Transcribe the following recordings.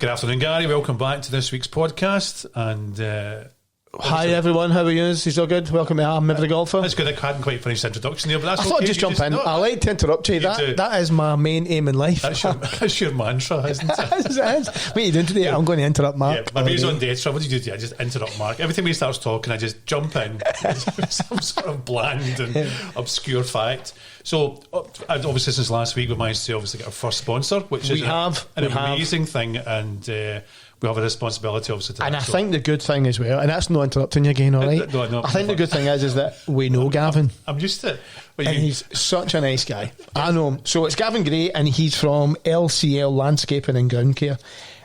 Good afternoon, Gary. Welcome back to this week's podcast. And hi everyone, how are you? Is all good? Welcome to AmEveryGolfer. That's good. I hadn't quite finished the introduction there, but that's I thought I'd just jump in. I like to interrupt you. That is my main aim in life. That's your mantra, isn't it? It is. What are you doing today? I'm going to interrupt Mark. Yeah, my mate's on dethrone. What do you do? I just interrupt Mark. Every time he starts talking, I just jump in. Some sort of bland and obscure fact. So, obviously, since last week, we managed to obviously get our first sponsor, which is an amazing thing, and we have a responsibility, obviously, to and that. I think the good thing as well, and that's not interrupting you again, all right? No, I think the good thing is that we know Gavin. I'm used to it. And he's such a nice guy. I know him. So it's Gavin Gray, and he's from LCL Landscaping and Ground Care.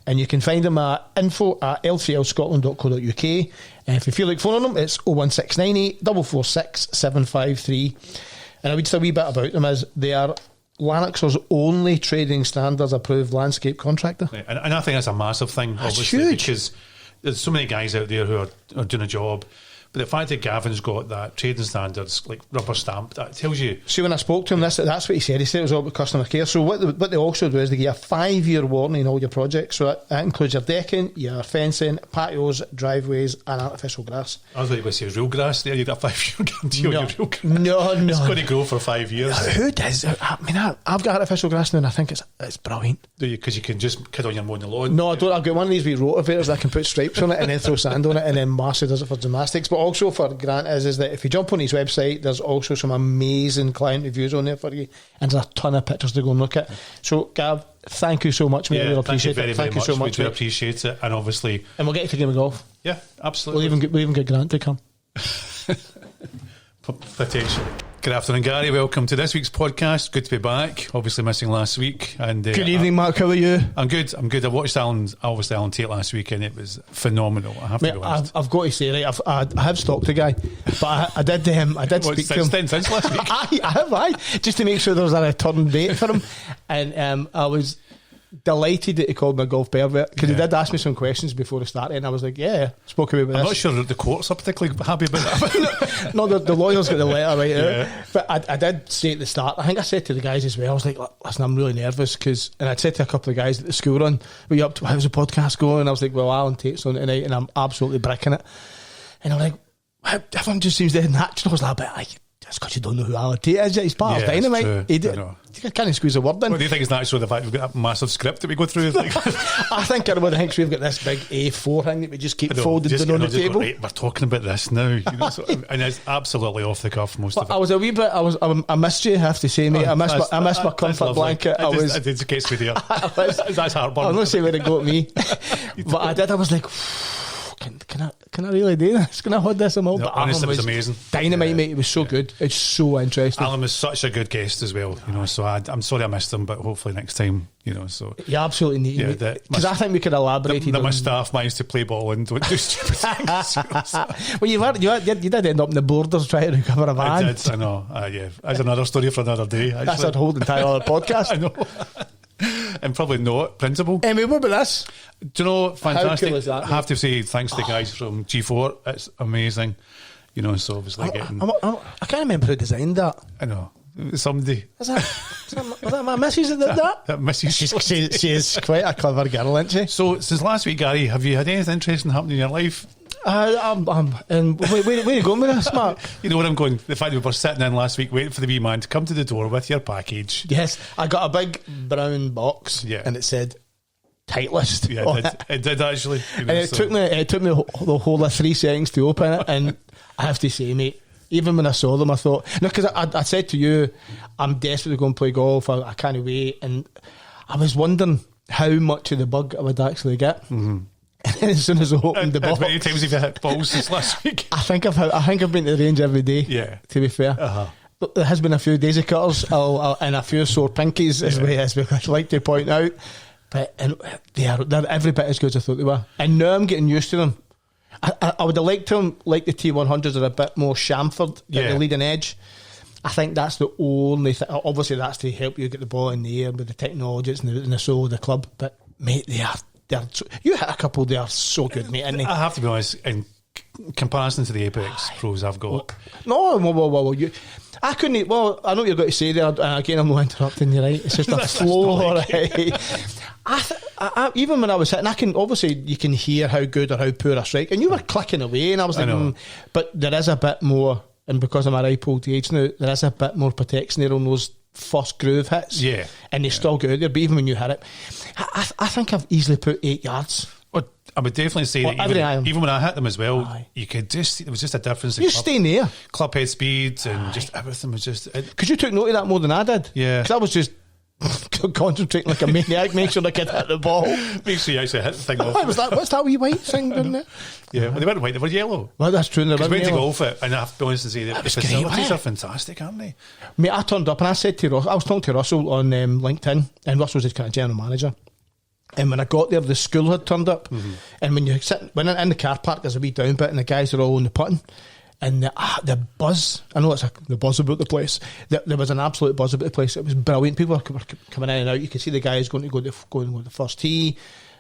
And you can find him at info@lclscotland.co.uk. And if you feel like phoning him, it's 01698 446 753. And I would say a wee bit about them is they are Lanarkshire only trading standards approved landscape contractor. Right. And I think that's a massive thing, that's obviously, huge. Because there's so many guys out there who are doing a job. But the fact that Gavin's got that trading standards, like rubber stamp, that tells you. See, when I spoke to him, that's what he said. He said it was all about customer care. So what they also do is they give you a 5-year warranty in all your projects. So that includes your decking, your fencing, patios, driveways, and artificial grass. I was going to say real grass there. You got a 5-year guarantee on your real grass. No. It's going to grow for 5 years. Who does? I mean, I've got artificial grass now, and I think it's brilliant. Do you? Because you can just kid on your mowing the lawn. No, I don't. I've got one of these wee rotavators that I can put stripes on it and then throw sand on it, and then Marcy does it for gymnastics. But also for Grant is that if you jump on his website, there's also some amazing client reviews on there for you, and there's a ton of pictures to go and look at. So, Gav, thank you so much, mate. I really appreciate it. Thank you so much. We do appreciate it, and obviously, and we'll get you to game of golf. Yeah, absolutely. We'll even get Grant to come. Potentially. Good afternoon, Gary. Welcome to this week's podcast. Good to be back. Obviously missing last week. And good evening, Mark. How are you? I'm good. I watched Alan Tate last week, and it was phenomenal. I have to be honest. I've got to say, right, I have stalked the guy, but I did speak to him since last week. I have, just to make sure there was a return date for him, and I was delighted that he called me a golf pervert, because he did ask me some questions before he started, and I was like, spoke about this. I'm not sure that the courts are particularly happy about that. No, the lawyers got the letter right out. But I did say at the start, I think I said to the guys as well, I was like, listen, I'm really nervous, and I'd said to a couple of guys at the school run, were you up to, how's the podcast going? And I was like, well, Alan Tate's on tonight, and I'm absolutely bricking it. And I'm like, everyone just seems dead natural. I was like, that's because you don't know who Alan Tate is yet. He's part of Dynamite. He can't squeeze a word in. What do you think is natural, the fact we've got a massive script that we go through? I think everyone thinks we've got this big A4 thing that we just keep folded down on the table. Right, we're talking about this now, and it's absolutely off the cuff most of it. I was a wee bit. I missed you, I have to say, mate. I missed my comfort blanket. It gets me there. That's heartburn. I'm not saying where it got me, but I did. I was like, Can I really do this? Can I hold this? No, honestly, it was amazing. Dynamite, mate. It was so good. It's so interesting. Alan was such a good guest as well, so I'm sorry I missed him, but hopefully next time, so you absolutely need him, because I think we could elaborate that my staff managed to play ball and don't do stupid things. Well, you did end up in the borders trying to recover a van. I know. That's another story for another day, actually. That's a whole entire other podcast. I know. And probably not printable. What about this? Do you know, fantastic. How cool is that? I have to say thanks to the guys from G4. It's amazing. So obviously getting. I can't remember who designed that. I know. Somebody. Was that my missus that did that? That missus. She is quite a clever girl, isn't she? So since last week, Gary, have you had anything interesting happening in your life? And where are you going with this, Mark? You know where I'm going. The fact that we were sitting in last week waiting for the wee man to come to the door with your package. Yes, I got a big brown box, and it said Titleist. Yeah, it did actually. And it took me the whole of 3 seconds to open it, and I have to say, mate, even when I saw them, I thought, because I said to you, I'm desperate to go and play golf. I can't wait, and I was wondering how much of the bug I would actually get. Mm-hmm. And as soon as I opened the box, how many times have you hit balls since last week? I think I've been to the range every day. Yeah, to be fair. But there has been a few daisy cutters and a few sore pinkies, as we like to point out. But they're every bit as good as I thought they were. And now I'm getting used to them. I would have liked them, like the T100s, are a bit more chamfered at the leading edge. I think that's the only thing. Obviously, that's to help you get the ball in the air with the technology and the soul of the club. But mate, you hit a couple. They are so good, mate. I have to be honest. In comparison to the Apex Pros I've got, well, I couldn't. Well, I know what you're going to say there. Again, I'm not interrupting you. Right? It's just a flow. Right? even when I was hitting, you can hear how good or how poor I strike, and you were clicking away, and I was like, but there is a bit more, and because of my ripe old age now, there is a bit more protection there on those first groove hits, and they still go out there. But even when you hit it, I think I've easily put 8 yards. Well, I would definitely say that even when I hit them as well, you could just, there was just a difference. You staying there, club head speeds and just everything was just. Because you took note of that more than I did. Yeah, because I was just concentrating like a maniac, make sure I could hit the ball. Make sure you actually hit the thing off. What's that wee white thing down there? Yeah, well, they weren't white, they were yellow. Well, that's true. Because we went to golf it, and I have to be honest and say that the facilities are fantastic, aren't they? Mate, I turned up and I said to Russell, I was talking to Russell on LinkedIn, and Russell was his kind of general manager. And when I got there, the school had turned up, and when you sit in the car park, there's a wee down bit, and the guys are all on the putting. And the buzz, I know it's the buzz about the place. There was an absolute buzz about the place. It was brilliant. People were coming in and out. You could see the guys going to go to the first tee.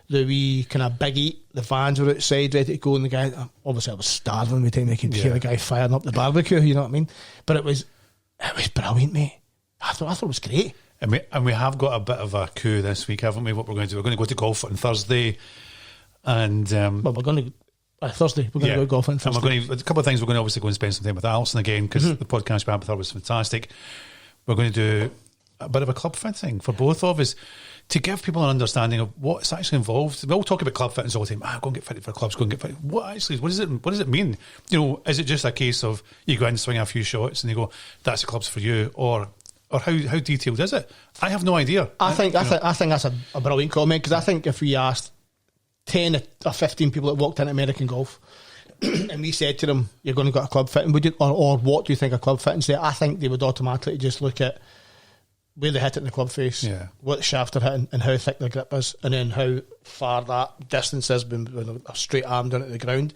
The wee kind of biggie, the vans were outside ready to go, and the guy, obviously I was starving by the time I could hear the guy firing up the barbecue, you know what I mean? But it was brilliant, mate. I thought it was great. And we have got a bit of a coup this week, haven't we? What we're going to do, we're going to go to golf on Thursday, and well, we're going to. Thursday, we're going to go golfing. And we're going to, a couple of things. We're going to obviously go and spend some time with Allison again, because the podcast we had with her was fantastic. We're going to do a bit of a club fitting for both of us to give people an understanding of what's actually involved. We all talk about club fittings all the time. Go and get fitted for clubs. Go and get fitted. What does it mean? You know, is it just a case of you go in and swing a few shots and you go, that's the clubs for you, or how detailed is it? I have no idea. I think that's a brilliant comment, because I think if we asked 10 or 15 people that walked into American Golf and we said to them, you're going to go to a club fitting, would you, or what do you think a club fitting say? I think they would automatically just look at where they hit it in the club face, what shaft they're hitting, and how thick the grip is, and then how far that distance is with a straight arm down at the ground.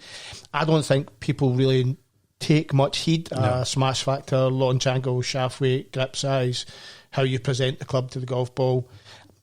I don't think people really take much heed. Smash factor, launch angle, shaft weight, grip size, how you present the club to the golf ball.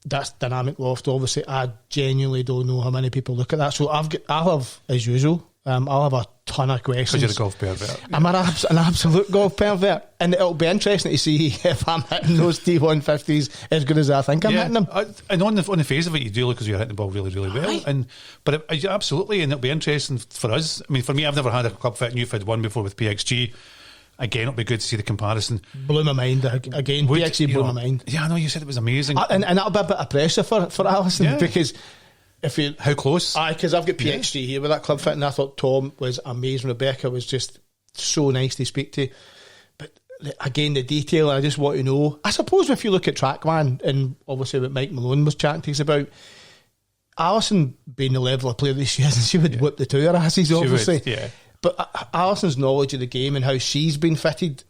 That's dynamic loft. Obviously, I genuinely don't know how many people look at that. So I'll have, as usual, I'll have a ton of questions. Because you're a golf pervert. I'm an absolute golf pervert, and it'll be interesting to see if I'm hitting those T150s as good as I think I'm hitting them. And on the face of it, you do look as you're hitting the ball really, really well. But absolutely, and it'll be interesting for us. I mean, for me, I've never had a club fit, and you've had one before with PXG. Again, it'll be good to see the comparison. Blew my mind again. PXG blew my mind. Yeah, I know, you said it was amazing. And that'll be a bit of pressure for Allison, because if you... How close? Because I've got PXG here with that club fit, and I thought Tom was amazing. Rebecca was just so nice to speak to. But again, the detail, I just want to know. I suppose if you look at TrackMan, and obviously what Mike Malone was chatting to us about, Allison being the level of player that she is, and she would whip the two of her asses, obviously. She would, But Alison's knowledge of the game and how she's been fitted,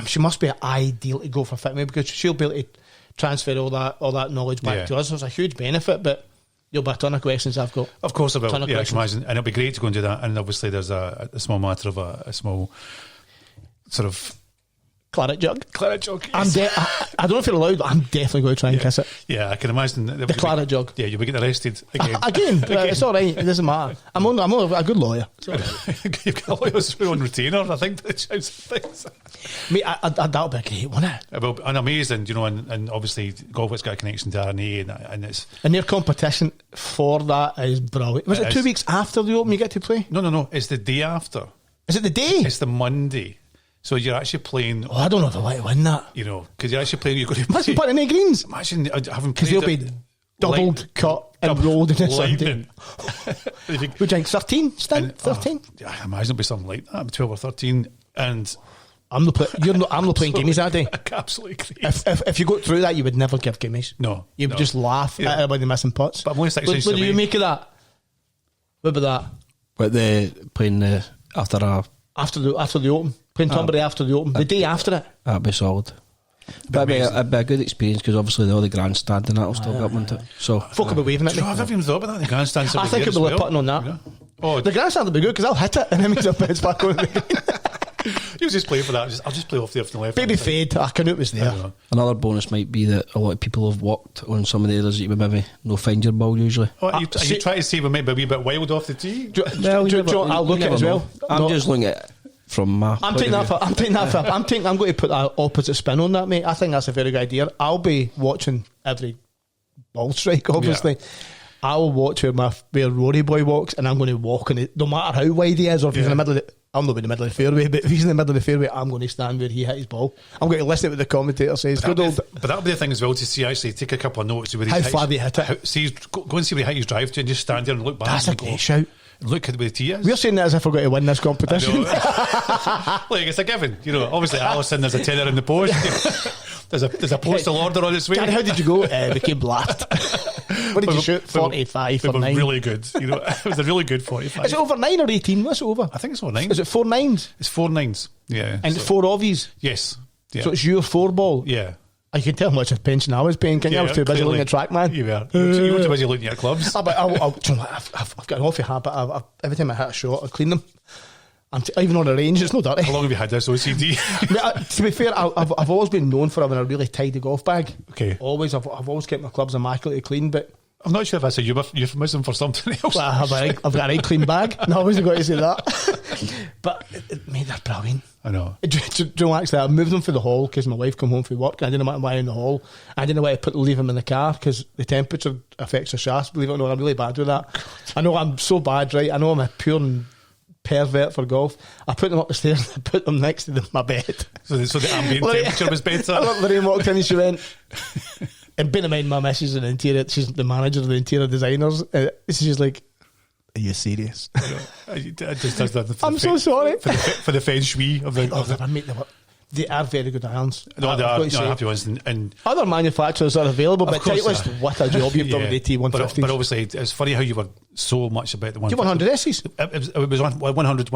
she must be ideal to go for fitting, because she'll be able to transfer all that knowledge back to us. So it's a huge benefit, but you'll be a ton of questions I've got. Of course I will. I can imagine. And it'll be great to go and do that. And obviously there's a small matter of a small sort of... Claret jug. Yes. I don't know if you're allowed, but I'm definitely going to try and kiss it. Yeah, I can imagine. The claret jug. Yeah, you'll be getting arrested again. Again. It's all right. It doesn't matter. I'm a good lawyer. You've got lawyers on retainer, I think. That shouts things. Mate, that'll be great, won't it? It will be, and amazing, you know, and obviously Golf's got a connection to RNA, and it's... And their competition for that is brilliant. Was it 2 weeks after the Open you get to play? No. It's the day after. Is it the day? It's the Monday. So you're actually playing... Oh, I don't know if I want to win that. You know, because you're actually playing... You're going to play... Imagine putting any greens. Imagine having played... Because they'll be doubled, cut and rolled in a Sunday. We drink 13, Stan? 13? I imagine it'll be something like that, 12 or 13. And... I'm not playing gimmies that day. Absolutely crazy. If you go through that, you would never give gimmies. No. You would just laugh at everybody missing putts. But what do you make of that? What about that? But the playing after the Open. Playing Tunbury after the Open. The day after it. That'd be solid. But it'd be a good experience, because obviously all the grandstand and that'll still be up, won't it? So folk will be waving at me. I've never even thought about that. The grandstand. I think it'll be putting on that. Yeah. The grandstand will be good, because I'll hit it and then it's back on the green. You just play for that. I'll just play off the left. Baby fade. I knew it was there. Another bonus might be that a lot of people have walked on some of the areas that you would maybe no find your ball usually. Are you trying to say we might be a wee bit wild off the tee? I'll look at it as well. I'm just looking at it from my... I'm taking that for. I'm going to put that opposite spin on that, mate. I think that's a very good idea. I'll be watching every ball strike, obviously. I'll watch where Rory Boy walks, and I'm going to walk in it, no matter how wide he is, or if he's in the middle of the... I'm not in the middle of the fairway, but if he's in the middle of the fairway, I'm going to stand where he hit his ball. I'm going to listen to what the commentator says. But that'll be the thing as well, to see, actually take a couple of notes. How far they hit it. Go and see where he hit his drive to, and just stand there and look back. That's a great shout. Look at where the tee is. We're saying that as if we're going to win this competition. Like, it's a given. Obviously, Allison, there's a tenner in the post. There's a postal order on its way. Gary, how did you go? We came last. What did you shoot? 45 for 9. Really good. It was a really good 45. Is it over 9 or 18? What's it over? I think it's over 9. Is it 4 9s? It's 4 9s. Yeah. And 4 ovies? Yes. Yeah. So it's your 4 ball? Yeah. I can tell how much of pension I was paying. Can you? I was too busy looking at TrackMan. You were too busy looking at clubs. I've got an awful habit. Every time I hit a shot, I clean them. Even on the range, it's not dirty. How long have you had this OCD? To be fair, I've always been known for having a really tidy golf bag. Okay. I've always kept my clubs immaculately clean, but I'm not sure if that's a euphemism for something else. Well, I've got a right clean bag. No, I wasn't going to say that. But they're brilliant. I know. Do you know, actually, I moved them for the hall because my wife come home from work and I didn't want to buy in the hall. I didn't know where to leave them in the car because the temperature affects the shafts. Believe it or not, I'm really bad with that. I know I'm so bad, right? I know I'm a pure pervert for golf. I put them up the stairs. I put them next to my bed. So the ambient temperature was better. Lorraine walked in and she went... And bear in mind, my missus is she's the manager of the interior designers. She's like, "Are you serious?" I'm so sorry for the feng shui of the. They are very good irons. No, they are happy ones. And other manufacturers are available, but Titleist, what a job you've done with the T100s. But obviously, it's funny how you were so much about the T100s. It was 100.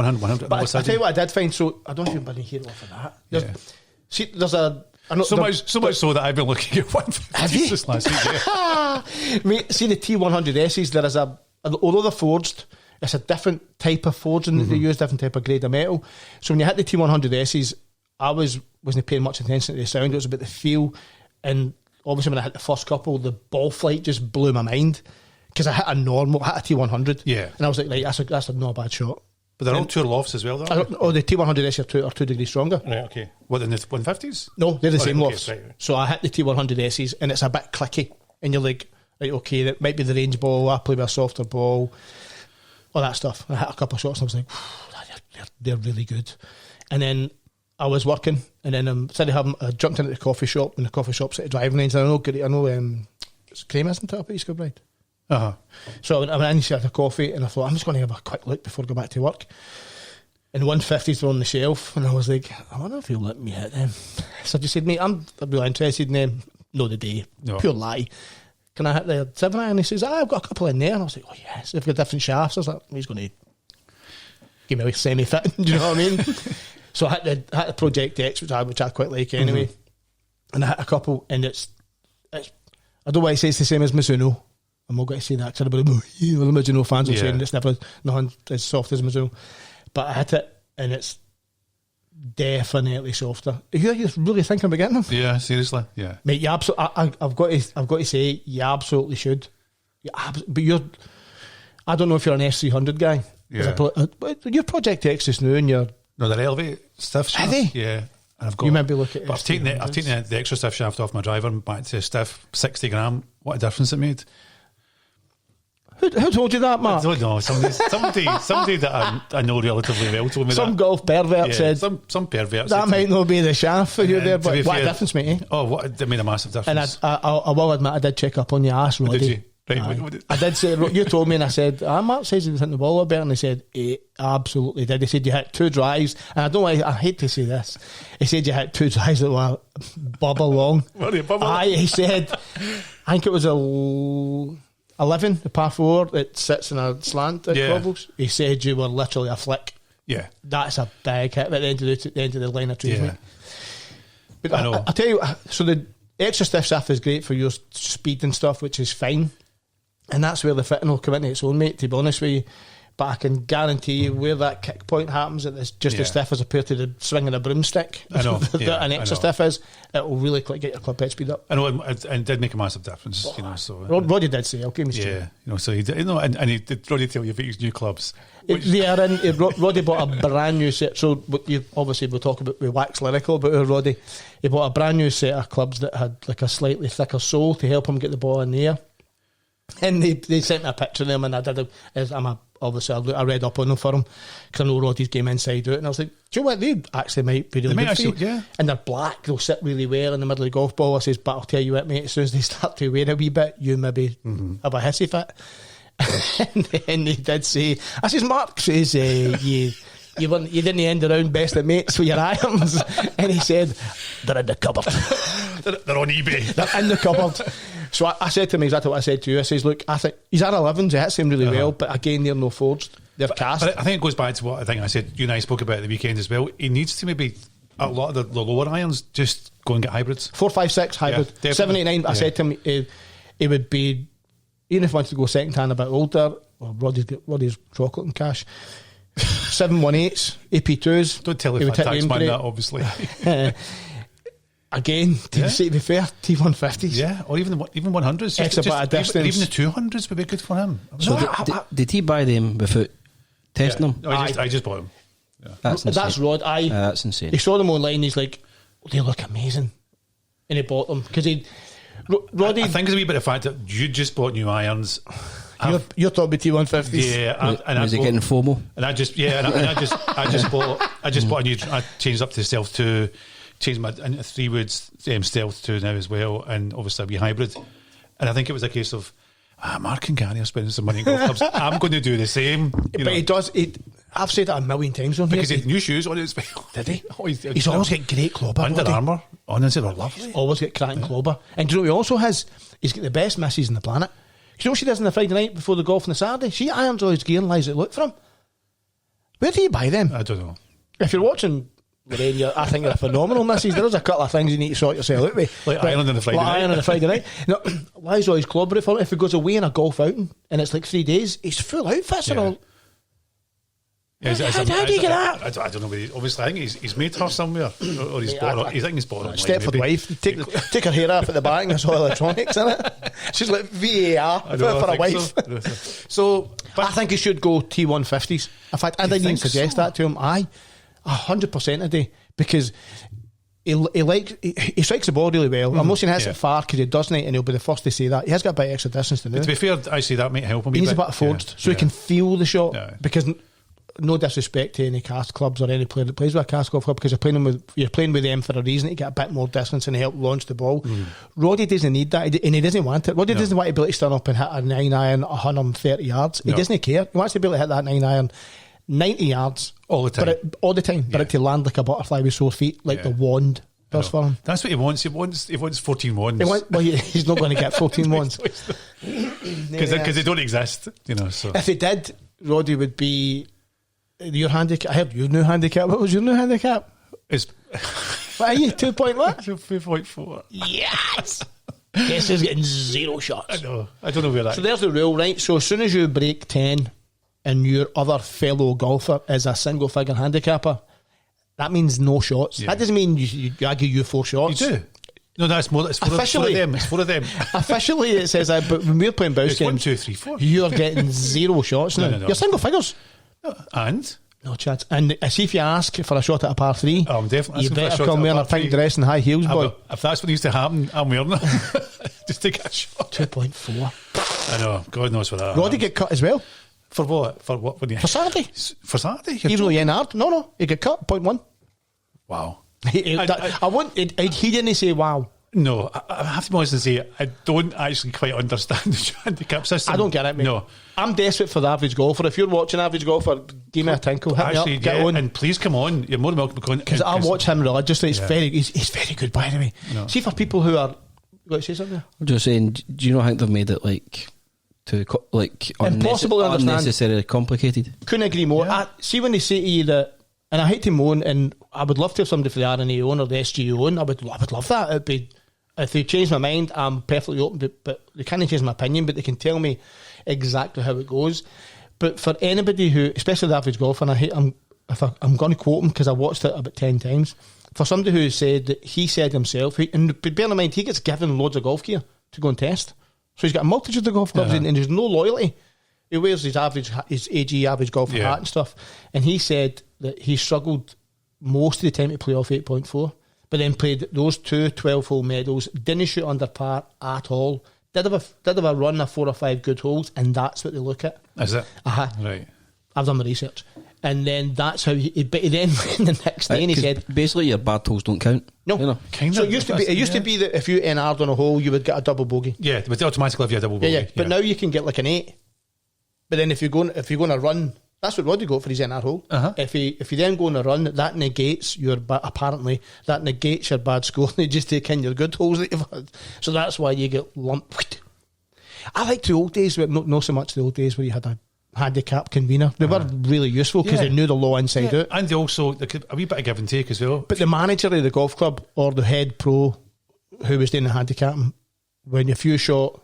But I tell you what, I did find. So I don't even want to hear off of that. See, there's a. So much so that I've been looking at 150s this last week. Mate, see the T100Ss, there is although they're forged, it's a different type of forging that they use, different type of grade of metal. So when you hit the T100Ss, I wasn't paying much attention to the sound, it was about the feel. And obviously when I hit the first couple, the ball flight just blew my mind. Because I hit a T100. Yeah. And I was like, that's not a bad shot. But they're all tour lofts as well, though. The T100S are 2 degrees stronger. Right, okay. What, in the 150s? No, they're the same right, lofts. Right. So I hit the T100Ss and it's a bit clicky. And you're like, right, okay, that might be the range ball, I play with a softer ball, all that stuff. I hit a couple of shots and I was like, they're really good. And then I was working and then I jumped into the coffee shop and the coffee shop's at the driving range. I know it's Graham, isn't it, up at East Kilbride? Uh-huh. So I went in, had a coffee, and I thought, I'm just going to have a quick look before I go back to work. And 150s were on the shelf, and I was like, I wonder if he'll let me hit them. So I just said, mate, I'm really interested in them. No, the day. No. Pure lie. Can I hit the 7-iron? And he says, I've got a couple in there. And I was like, oh, yes. They've got different shafts. I was like, he's going to give me a semi-fit. Do you know what I mean? So I hit the Project X, which I quite like anyway. Mm-hmm. And I hit a couple, and it's I don't want to say it's the same as Mizuno. I'm not going to say that because the Mizuno fans will say it's never nothing as soft as Mizuno. But I hit it and it's definitely softer. You're really thinking about getting them? Yeah, seriously. Yeah, mate. You absolutely. I've got to say you absolutely should. But I don't know if you're an S300 guy. Yeah. Your Project X is new and you're. No, they're Elevate stiff shaft. Are they? Yeah. And I've got. You maybe look at. But I've taken the extra stiff shaft off my driver and back to a stiff 60 gram. What a difference it made. Who told you that, Matt? I don't know. Somebody that I know relatively well told me that. Some golf pervert said. Some pervert. That might not be the shaft for you there, but what a difference, mate. Oh, it made a massive difference. And I will admit, I did check up on your ass, Roddy. Did you? Right. I did say, you told me, and I said, Mark says he was hitting the ball a bit, and he said, he absolutely did. He said you hit 2 drives, and I hate to say this, he said you hit 2 drives that were bubble long. What are you, bubble? He said, I think it was 11, the par 4 that sits in a slant at Cobbles. He said you were literally a flick. Yeah. That's a big hit at the end of the line of trees, mate. But I know. I tell you, so the extra stiff shaft is great for your speed and stuff, which is fine. And that's where the fitting will come into its own, mate, to be honest with you. But I can guarantee you where that kick point happens, it's just as stiff as opposed to the swing of a broomstick. I know. An extra stiff is, it will really get your club head speed up. I know, and it did make a massive difference. So Roddy did say, I'll give him straight. So he did, and he did Roddy tell you about his new clubs. They are in. Roddy bought a brand new set. So you obviously we'll talk about, we wax lyrical about Roddy. He bought a brand new set of clubs that had like a slightly thicker sole to help him get the ball in the air. And they sent me a picture of them, and I read up on them for them because I know Roddy's game inside out, and I was like, do you know what, they actually might be really good for you. Yeah. And they're black, they'll sit really well in the middle of the golf ball. I says, but I'll tell you what, mate, as soon as they start to wear a wee bit, you maybe have a hissy fit. And they did say, I says, Mark says, you didn't end the round best of mates with your irons. And he said, they're in the cupboard. They're on eBay. They're in the cupboard. So I said to him exactly what I said to you. I says, look, I think he's R11s, he hits him really well, but again, they're no forged. They're cast. But I think it goes back to what I think I said, you and I spoke about at the weekend as well. He needs to maybe, a lot of the lower irons, just go and get hybrids. 4, 5, 6 hybrid. Yeah, 7, 8, 9, I said to him, he would be, even if he wanted to go second hand a bit older, well, Roddy's chocolate and cash. 718s, AP2s. Don't tell the tax man that, obviously. Again, to be fair, T150s. Yeah, or even 100s. Extra bit of distance. Even the 200s would be good for him. So did he buy them without testing them? No, I just bought them. Yeah. That's Rod. That's insane. He saw them online, he's like, they look amazing. And he bought them. Because Roddy, I think it's a wee bit of the fact that you just bought new irons. You're talking about T150s. Yeah, was he getting FOMO? And I just bought a new. I changed up to Stealth 2, changed my into 3 woods Stealth 2 now as well, and obviously a wee hybrid. And I think it was a case of Mark and Gary are spending some money in golf clubs. I'm going to do the same. But he does. I've said that a million times on because here. he had new shoes on his well. Did he? He's always got great clobber. Under Armour. Honestly, they're lovely. He's always got cracking clobber. And do you know what he also has? He's got the best misses on the planet. You know what she does on the Friday night before the golf on the Saturday? She irons all his gear and lies it look for him. Where do you buy them? I don't know. If you're watching Lorraine, I think you're a phenomenal missus. There's a couple of things you need to sort yourself out with. Like ironing on the Friday night. Ironing on the Friday night. No, lies all his clobber for him. If he goes away on a golf outing and it's like 3 days, his full outfits are all... Yeah, how do you get that? I don't know. Obviously, I think he's made her somewhere, or he's bought her. He's thinking he's bought her. Stepford wife, take her hair off at the back. There's all electronics in it. She's like VAR for a wife. So I think he should go T150s. In fact, I didn't even suggest that to him. 100% a day, because he strikes the ball really well. I'm not saying he hits it far because he doesn't, and he'll be the first to say that. He has got a bit of extra distance to do. But to be fair, I see that might help him. He needs a bit of forged, so he can feel the shot. Because no disrespect to any cast clubs or any player that plays with a cast golf club, because you're playing with them for a reason to get a bit more distance and help launch the ball. Roddy doesn't need that, and he doesn't want it. Roddy doesn't want to be able to stand up and hit a 9 iron 130 yards. He doesn't care. He wants to be able to hit that 9 iron 90 yards all the time. But it to land like a butterfly with sore feet, like the wand does for him. That's what he wants. He wants 14 wands. He's not going to get 14 wands because they don't exist. So if he did, Roddy would be your handicap. I heard your new handicap. What was your new handicap? What are you? 2 point what? 2.4. Yes. Guess he's getting 0 shots. I know. I don't know where that. So there's the rule, right? So as soon as you break 10 and your other fellow golfer is a single figure handicapper, that means no shots. That doesn't mean I give you 4 shots. You do. No, that's more. It's four of them. It's 4 of them. Officially, it says that, but when we're playing bounce games, 1, 2, 3, 4. You're getting 0 shots now. No. You're single figures. And no chance. And see if you ask for a shot at a par 3, I'm definitely. You better come wearing a pink dress and high heels, boy. If that's what needs to happen, I'm wearing it. Just to get a shot. 2.4. I know. God knows for that. Roddy get cut as well. For what? For what? For Saturday. For Saturday? Even though you're hard. No. He get cut. 0.1. Wow. He didn't say wow. No, I have to be honest and say I don't actually quite understand the handicap system. I don't get it, mate. No. I'm desperate for the average golfer. If you're watching Average Golfer, give me a tinkle. Hit me up. Get on. And please come on. You're more than welcome to come on. Because I watch him religiously. He's very good, by the way. No. See, for people who are... You got to say something? I'm just saying, do you not think they've made it impossible to understand, unnecessarily complicated? Couldn't agree more. See when they say to you that, and I hate to moan, and I would love to have somebody for the R&A own or the SGA own. I would love that. It'd be, if they change my mind, I'm perfectly open, but they can't change my opinion, but they can tell me exactly how it goes. But for anybody who, especially the Average Golfer, and I'm going to quote him because I watched it about 10 times, for somebody who said that he said himself, and bear in mind, he gets given loads of golf gear to go and test. So he's got a multitude of golf clubs and there's no loyalty. He wears his AG Average Golfer hat and stuff. And he said that he struggled most of the time to play off 8.4, but then played those 2 12-hole medals, didn't shoot under par at all, did have a run of 4 or 5 good holes, and that's what they look at. Is it? Right. I've done the research. And then that's how but he then the next day and he said basically your bad holes don't count. No, you know? So it used to be that if you NR'd on a hole you would get a double bogey. Yeah, it would automatically have you a double bogey. Yeah. But now you can get like an 8. But then if you're going to run, that's what Roddy got for his NR hole. If you then go on a run, that negates your bad score. They just take in your good holes that you've had. So that's why you get lumped. I like the old days, but not so much the old days where you had a handicap convener. They were really useful because they knew the law inside out, and they also a wee bit of give and take as well. But the manager of the golf club or the head pro who was doing the handicapping, when if you shot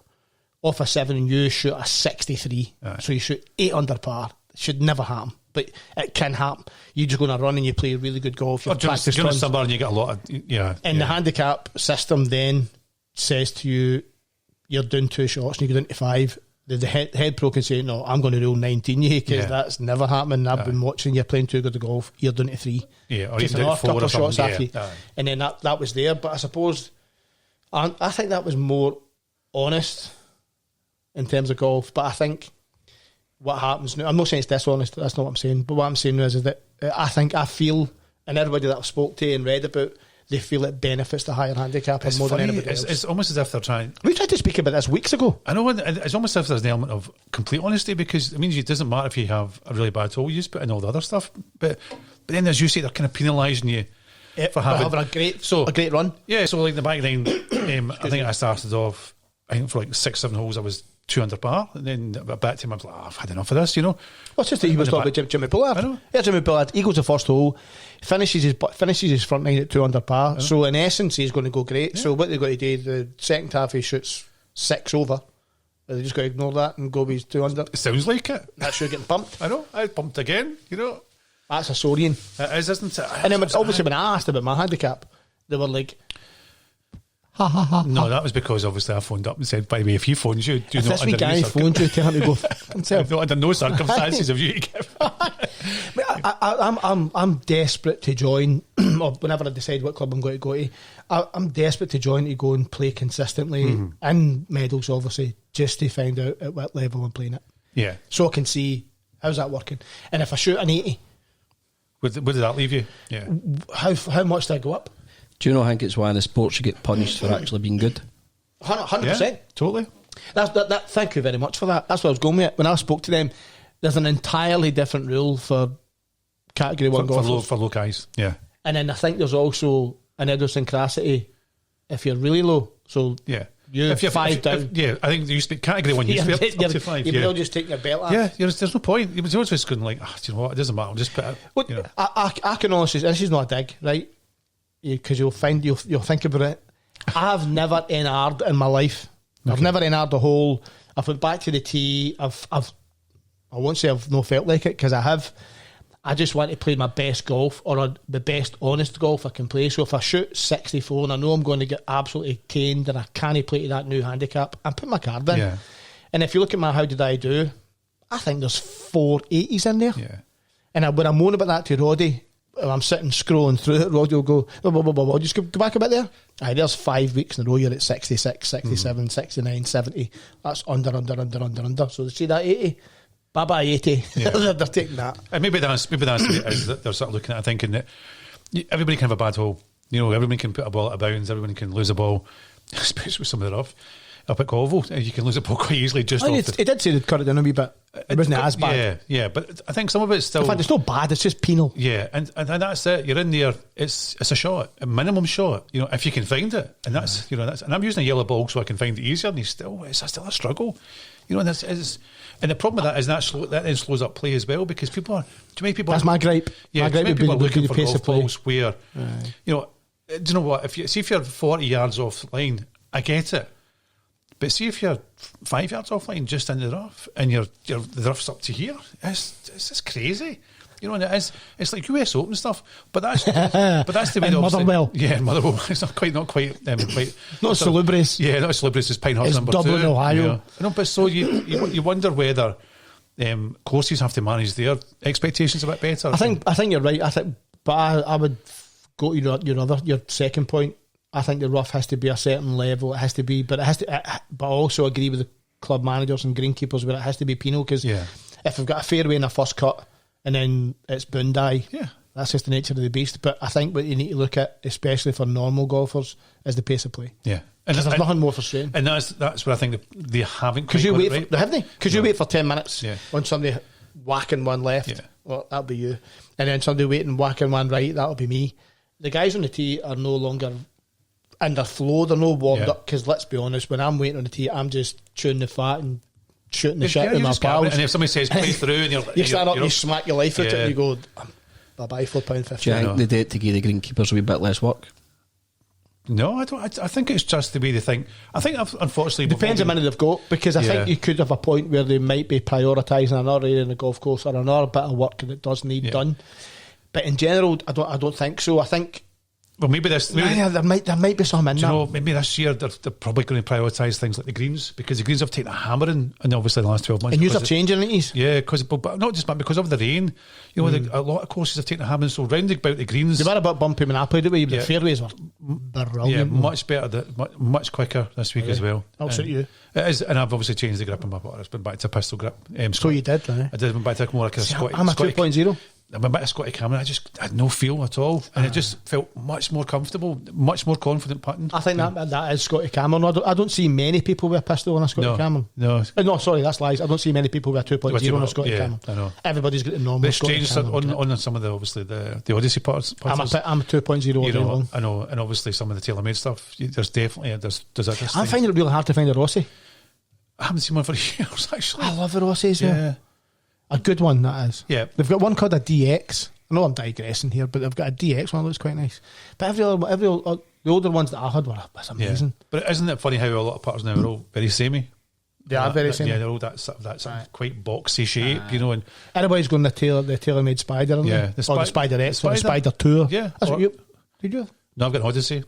off a 7 and you shoot a 63, so you shoot 8 under par, it should never happen, but it can happen. You just go on a run and you play really good golf. During the summer and you get a lot of the handicap system then says to you, you're doing 2 shots and you go down to 5. The head pro can say, no, I'm going to rule 19 you because that's never happening. I've been watching you playing too good at golf. You're doing to 3. Yeah, or even down to 4 or shots something. After you. And then that was there. But I suppose, I think that was more honest in terms of golf. But I think what happens now, I'm not saying it's dishonest, that's not what I'm saying. But what I'm saying is that I feel, and everybody that I've spoke to and read about, they feel it benefits the higher handicap more than anybody else. It's almost as if they're trying. We tried to speak about this weeks ago. I know, it's almost as if there's an element of complete honesty because it means it doesn't matter if you have a really bad hole, you just put in all the other stuff. But then, as you say, they're kind of penalising you for having a great run. Yeah, so like the back then, I think I started off, for like 6-7 holes, I was 2 under par, and then back to him, I was like, I've had enough of this, Well, it's just that he was talking about Jimmy Bullard. I know. Yeah, Jimmy Bullard, he goes the first hole, finishes his front 9 at 2 under par, so in essence he's going to go great. So what they've got to do, the second half he shoots 6 over, they just got to ignore that and go with his 2 under. It sounds like it. That's you getting pumped. I know, I pumped again, That's a Saurian. It is, isn't it? And then obviously when I asked about my handicap, they were like, no, that was because obviously I phoned up and said, by the way, if he phones you, do not under guy phoned you telling him to go himself. Under no circumstances have you to give. I'm desperate to join, or whenever I decide what club I'm going to go to, I'm desperate to join to go and play consistently in medals, obviously, just to find out at what level I'm playing at. Yeah. So I can see how's that working. And if I shoot an 80, where did that leave you? Yeah. How much do I go up? Do you know, I think it's one of the sports you get punished for actually being good. 100%. Yeah, totally. That. Thank you very much for that. That's what I was going with. When I spoke to them, there's an entirely different rule for Category 1 golfers. For low guys, yeah. And then I think there's also an idiosyncrasy if you're really low. So yeah. If you're 5 down. I think you speak Category 1, you speak up to 5. You'll just take your belt off. Yeah, there's no point. You was always just going like, do you know what, it doesn't matter, I'll just put it. I can honestly, this is not a dig, right? Because you'll think about it. I've never NR'd in my life. Okay. I've never NR'd a hole. I've went back to the tee. I won't say I've not felt like it because I have. I just want to play my best golf or the best honest golf I can play. So if I shoot 64 and I know I'm going to get absolutely caned and I can't play to that new handicap, I'm putting my card in. Yeah. And if you look at my how did I do, I think there's 4 80s in there. Yeah. And when I moan about that to Roddy, I'm sitting scrolling through it, Roddy will go, just go back a bit there. Aye, there's 5 weeks in a row you're at 66, 67, 69, 70. That's under. So see that 80? Bye-bye 80. Yeah. They're taking that. And maybe that's it is that they're sort of looking at it thinking that everybody can have a bad hole. Everybody can put a ball out of bounds, everybody can lose a ball, especially with some of the rough. Up at Colville, you can lose a ball quite easily just off It did say they'd cut it down a wee bit. It wasn't as bad. Yeah, but I think some of it's still... In fact, it's not bad, it's just penal. Yeah, and that's it. You're in there, it's a shot, a minimum shot, if you can find it. And that's, and I'm using a yellow ball so I can find it easier, and it's still a struggle. And the problem with that is that then slows up play as well, because too many people... That's my gripe. Yeah, my gripe too many people are looking for pace golf balls where, do you know what, if you're 40 yards off line, I get it. But see if you're 5 yards offline, just in the rough, and the rough's up to here, it's just crazy. And it's like US Open stuff. But that's the way. Motherwell. Yeah, Motherwell. It's not quite. Not Salubrious. Yeah, not Salubrious. It's Pinehurst it's number Dublin, 2. Ohio. Yeah. No, but so you wonder whether courses have to manage their expectations a bit better. I think you're right. But I would go to your second point. I think the rough has to be a certain level. It has to be, but I also agree with the club managers and greenkeepers where it has to be penal, because if we've got a fairway in a first cut and then it's boondie, that's just the nature of the beast. But I think what you need to look at, especially for normal golfers, is the pace of play. Yeah. And there's nothing more frustrating. And that's what I think they haven't quite got it right. Have they? Because you wait for 10 minutes on somebody whacking one left. Yeah. Well, that'll be you. And then somebody waiting whacking one right, that'll be me. The guys on the tee are no longer in their flow. They're no warmed up, because let's be honest, when I'm waiting on the tee, I'm just chewing the fat and shooting the shit with my pals. And if somebody says play through and you stand up and you smack your life out it and you go, bye-bye, £4.50. Do you think the debt to give the greenkeepers a wee bit less work? No, I don't. I think it's just the way they think. I think, unfortunately, depends how many they've got, because I think you could have a point where they might be prioritising another area in the golf course or another bit of work that does need done. But in general, I don't think so. I think. Well, maybe this. There might be some in there. Maybe this year they're probably going to prioritise things like the greens, because the greens have taken a hammering in obviously the last 12 months. And you are changing it. Yeah, but not just because of the rain. You know, a lot of courses have taken a hammering. So round about the greens, they were a bit bumpy when I played it. The fairways were brilliant. Yeah, much better, much quicker this week as well. I'll suit you. It is, and I've obviously changed the grip on my putter. It's been back to pistol grip. So you did, right? I did. Went back to more like a Scotty. I'm a 2.0. I'm a bit of Scotty Cameron. I just had no feel at all, and it just felt much more comfortable, much more confident putting. I think that is Scotty Cameron. I don't see many people with a pistol on a Scotty Cameron. No, sorry, that's lies. I don't see many people with a 2.0 on a Scotty Cameron. I know. Everybody's got the normal Scotty Cameron. On some of the obviously the Odyssey putters. I'm a 2.0. I know, and obviously some of the TaylorMade stuff. There's definitely I'm finding it really hard to find a Rossi. I haven't seen one for years actually. I love the Rossies. Yeah, a good one that is. Yeah, they've got one called a DX. I know I'm digressing here, but they've got a DX one that looks quite nice. But the older ones that I had were amazing. Yeah. But isn't it funny how a lot of putters now are all very samey? They are very samey. Yeah, they're all that sort of quite boxy shape, you know. And everybody's going the TaylorMade Spider, aren't they? The Spider X or the Spider Tour. Yeah, that's what you did. You? No, I've got an Odyssey.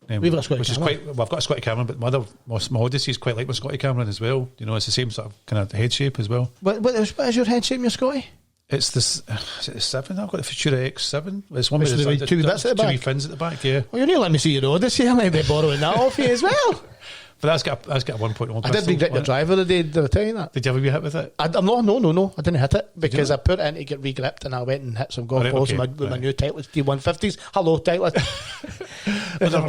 We've got a Scotty Cameron. I've got a Scotty Cameron, but my Odyssey is quite like my Scotty Cameron as well. You know, it's the same sort of kind of head shape as well. What is your head shape, your Scotty? It's this. Is it the 7? I've got the Futura X7. It's one with the two bits at the back. 2 wee fins at the back. Yeah. Well, you're not letting me see your Odyssey. I might be borrowing that off you as well. But that's got a 1.1. I did regret your driver the day. Did I tell you that? Did you ever be hit with it? No. I didn't hit it because I put it in to get re-gripped and I went and hit some golf balls with my new Titleist T100s. Hello, Titleist.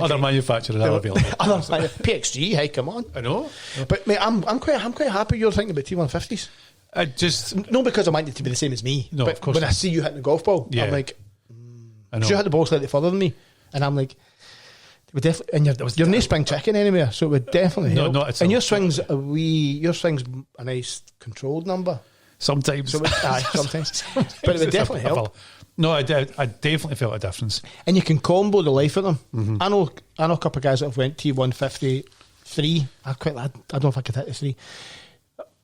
Other manufacturer, that'll be PXG. Hey, come on. I know. But mate, I'm quite happy you're thinking about T150s. Not because I want it to be the same as me. No, but of course when I see you hitting the golf ball, I'm like, I know. You hit the ball slightly further than me, and I'm like, we definitely. And you're no spring chicken anywhere, so it would definitely help. No, not at all. And your swing's a nice controlled number. Sometimes, sometimes, but it would definitely help. No, I definitely felt a difference. And you can combo the life of them. Mm-hmm. I know a couple of guys that have went T150 3. I don't know if I could hit the 3.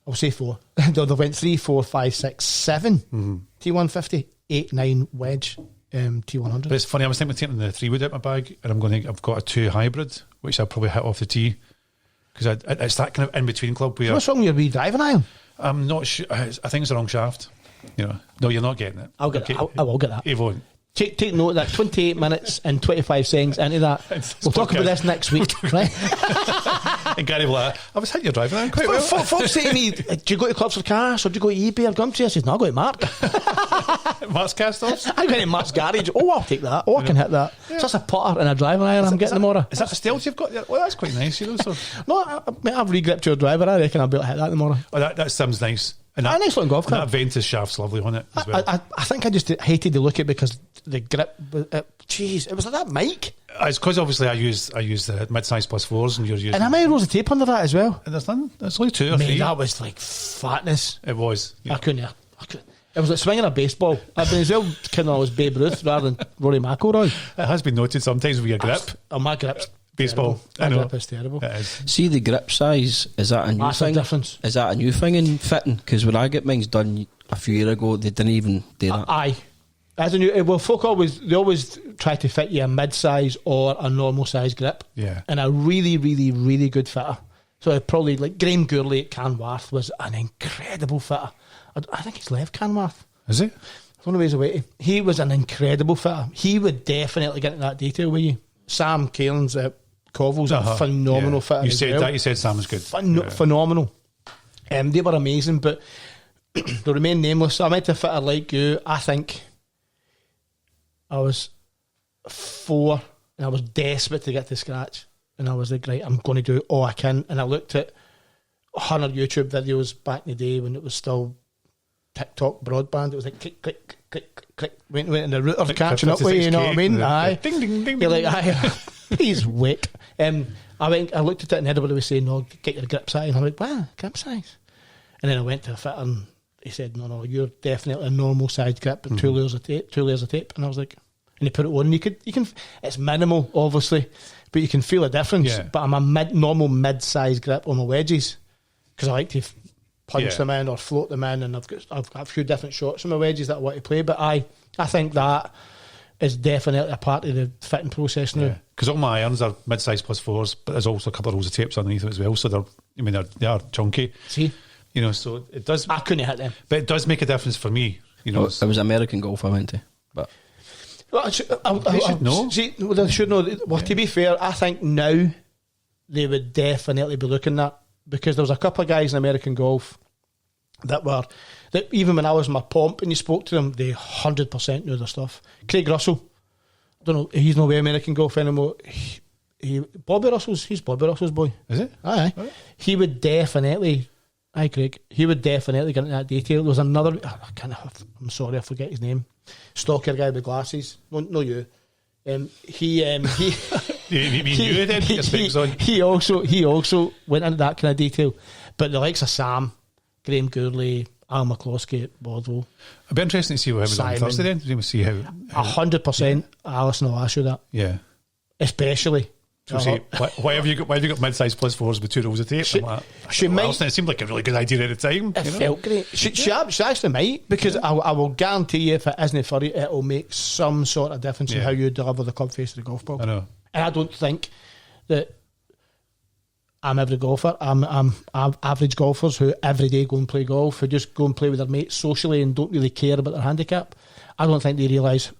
I'll say 4. They went 3, 4, 5, 6, 7. Mm-hmm. T150, 8, 9 wedge. T100. But it's funny. I was thinking of taking the 3-wood out my bag, and I've got a 2 hybrid, which I'll probably hit off the tee because it's that kind of in between club. Where what's wrong with your wee driving iron? I'm not sure. I think it's the wrong shaft. You know, no, you're not getting it. I will get that. You won't. Take note of that. 28 minits and 25 seconds into that. We'll talk about this next week, right? And Gary will I was hitting your driving iron quite well. Folks say to me, do you go to Clubs for Cash or do you go to eBay or Gumtree? I said, no, I go to Mark. Mark's cast-offs? I go to Mark's garage. Oh, I'll take that. Oh, I can hit that. Yeah. So that's a putter and a driving iron I'm getting tomorrow. Is that a stealth you've got there? Well, that's quite nice, you know. So. No, I've re-gripped your driver. I reckon I'll be able to hit that tomorrow. Oh, that sounds nice. And a nice looking golf cart. That Ventus shaft's lovely on it as well. I think I just hated to look at it because the grip. Jeez, it was like that mic. It's because obviously I use the mid-size plus 4s, and you're using. And how many rows of tape under that as well? And there's none. There's only 2 or 3. That was like fatness. It was. Yeah. I couldn't. It was like swinging a baseball. I've been as well kind of always Babe Ruth rather than Rory McIlroy. It has been noted sometimes with your grip. My grip's baseball. Terrible. My grip is terrible. It is. See the grip size. Is that a new thing? Difference. Is that a new thing in fitting? Because when I get mine done a few years ago, they didn't even do that. Aye. As a new, well, folk always try to fit you a mid-size or a normal size grip. Yeah. And a really, really, really good fitter. So probably like Graham Gourley at Canwarth was an incredible fitter. I think he's left Canwarth. Is he? One of ways away. He was an incredible fitter. He would definitely get into that detail with you. Sam Cairns at Covell's a phenomenal fitter. You said that. You said Sam was good. Phenomenal. They were amazing, but they remain nameless. I met a fitter like you. I think I was 4 and I was desperate to get to scratch, and I was like, right, I'm going to do all I can. And I looked at 100 YouTube videos back in the day when it was still TikTok broadband. It was like click, click, click, click. Went in the router catching up with you, you know what I mean? Aye. Ding, ding, ding. You're like, aye, please wait. I looked at it and everybody was saying, no, get your grip size. And I'm like, wow, grip size. And then I went to a fitter and he said, no, you're definitely a normal size grip and 2 layers of tape. And I was like, and he put it on. You can. It's minimal, obviously, but you can feel a difference. Yeah. But I'm a normal mid-size grip on my wedges because I like to punch them in or float them in, and I've got a few different shots on my wedges that I want to play. But I think that is definitely a part of the fitting process now. Because all my irons are mid-size +4s, but there's also a couple of rolls of tapes underneath them as well. So they are chunky. See, so it does. I couldn't hit them, but it does make a difference for me. It was American Golf I went to, but. Well, they should know. See, they should know. Well, to be fair, I think now they would definitely be looking at, because there was a couple of guys in American Golf that even when I was in my pomp and you spoke to them, they 100% knew their stuff. Craig Russell, I don't know, he's not with American Golf anymore. Bobby Russell's, he's Bobby Russell's boy. Is it? Aye. Right. He would definitely. Hi, Craig. He would definitely get into that detail. There was another. I'm sorry, I forget his name. Stalker guy with glasses. No, you. He also went into that kind of detail. But the likes of Sam, Graham Gourley, Al McCloskey at Bordeaux. It'd be interesting to see what happens on Thursday then. You see how 100% Allison will ask you that. Yeah. Especially. So why have you got mid-size +4s with 2 rolls of tape? Allison, it seemed like a really good idea at the time. It felt great. She actually might, because I will guarantee you, if it isn't furry, it will make some sort of difference in how you deliver the club face of the golf ball. I know. And I don't think that I'm every golfer. I'm average golfers who every day go and play golf, who just go and play with their mates socially and don't really care about their handicap. I don't think they realise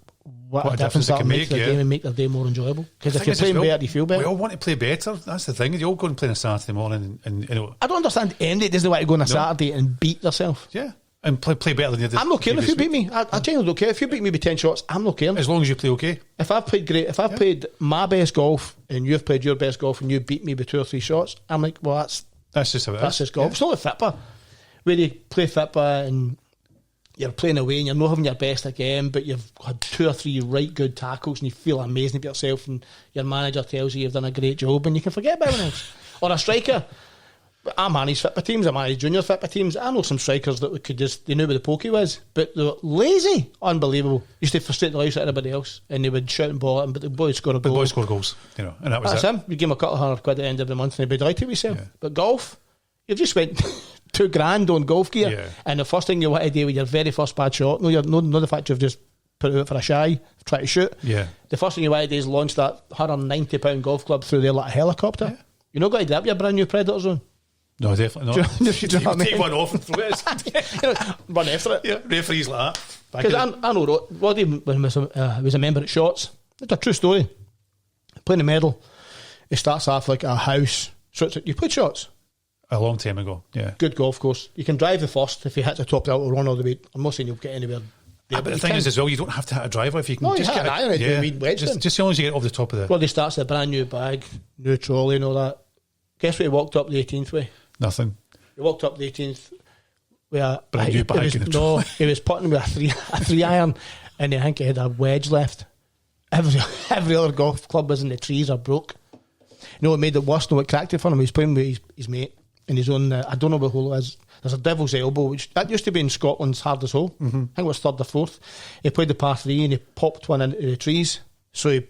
what a difference that can make to their game and make their day more enjoyable. Because if you're playing better, you feel better. We all want to play better. That's the thing. You all go and play on a Saturday morning and I don't understand anybody doesn't want to go on a Saturday and beat themselves. Yeah. And play better than you did. I'm not caring if you beat me. I genuinely don't care. If you beat me with 10 shots, I'm not caring. As long as you play okay. If I've played great, if I've played my best golf and you've played your best golf and you beat me with 2 or 3 shots, I'm like, well, that's just how it is. That's just golf. It's not a FIPA. Where you play FIPA and you're playing away and you're not having your best again, but you've had 2 or 3 right good tackles and you feel amazing about yourself and your manager tells you you've done a great job and you can forget about everyone else. Or a striker. I manage FIPA teams, I manage junior FIPA teams. I know some strikers that could they knew where the pokey was, but they were lazy. Unbelievable. Used to frustrate the lives out of everybody else and they would shout and ball at him, but the boys score a goal. The boys score goals, and that was that's him. You give him a couple of £100 at the end of the month and he'd be delighted with himself. Yeah. But golf, you've just spent $2,000 on golf gear, and the first thing you want to do with your very first bad shot, no the fact you've just put it out for a shy, try to shoot. Yeah. The first thing you want to do is launch that £190 golf club through there like a helicopter. Yeah. You're not going to do that with your brand new Predator Zone. No, definitely not. Do you know what I mean? Take one off and throw it. Run after it. Yeah, referees like that. Because I know Roddy, when he was a member at Shots, it's a true story. Playing the medal, it starts off like a house. So you played Shots? A long time ago, yeah. Good golf course. You can drive the first. If you hit the top, it'll run all the way. I'm not saying you'll get anywhere. But the thing is as well, you don't have to hit a driver if you can just get an iron. Just as long as you get off the top of the... Roddy starts a brand new bag, new trolley and all that. Guess what he walked up the 18th way? Nothing. He walked up the 18th with a brand new bag. He was putting with a 3 iron, and I think he had a wedge left. Every other golf club was in the trees or broke. You know what made it worse? What cracked it for him? He was playing with his mate in his own. I don't know what hole it is. There's a Devil's Elbow, which that used to be in Scotland's hardest hole. I think it was 3rd or 4th. He played the par 3 and he popped one into the trees. So he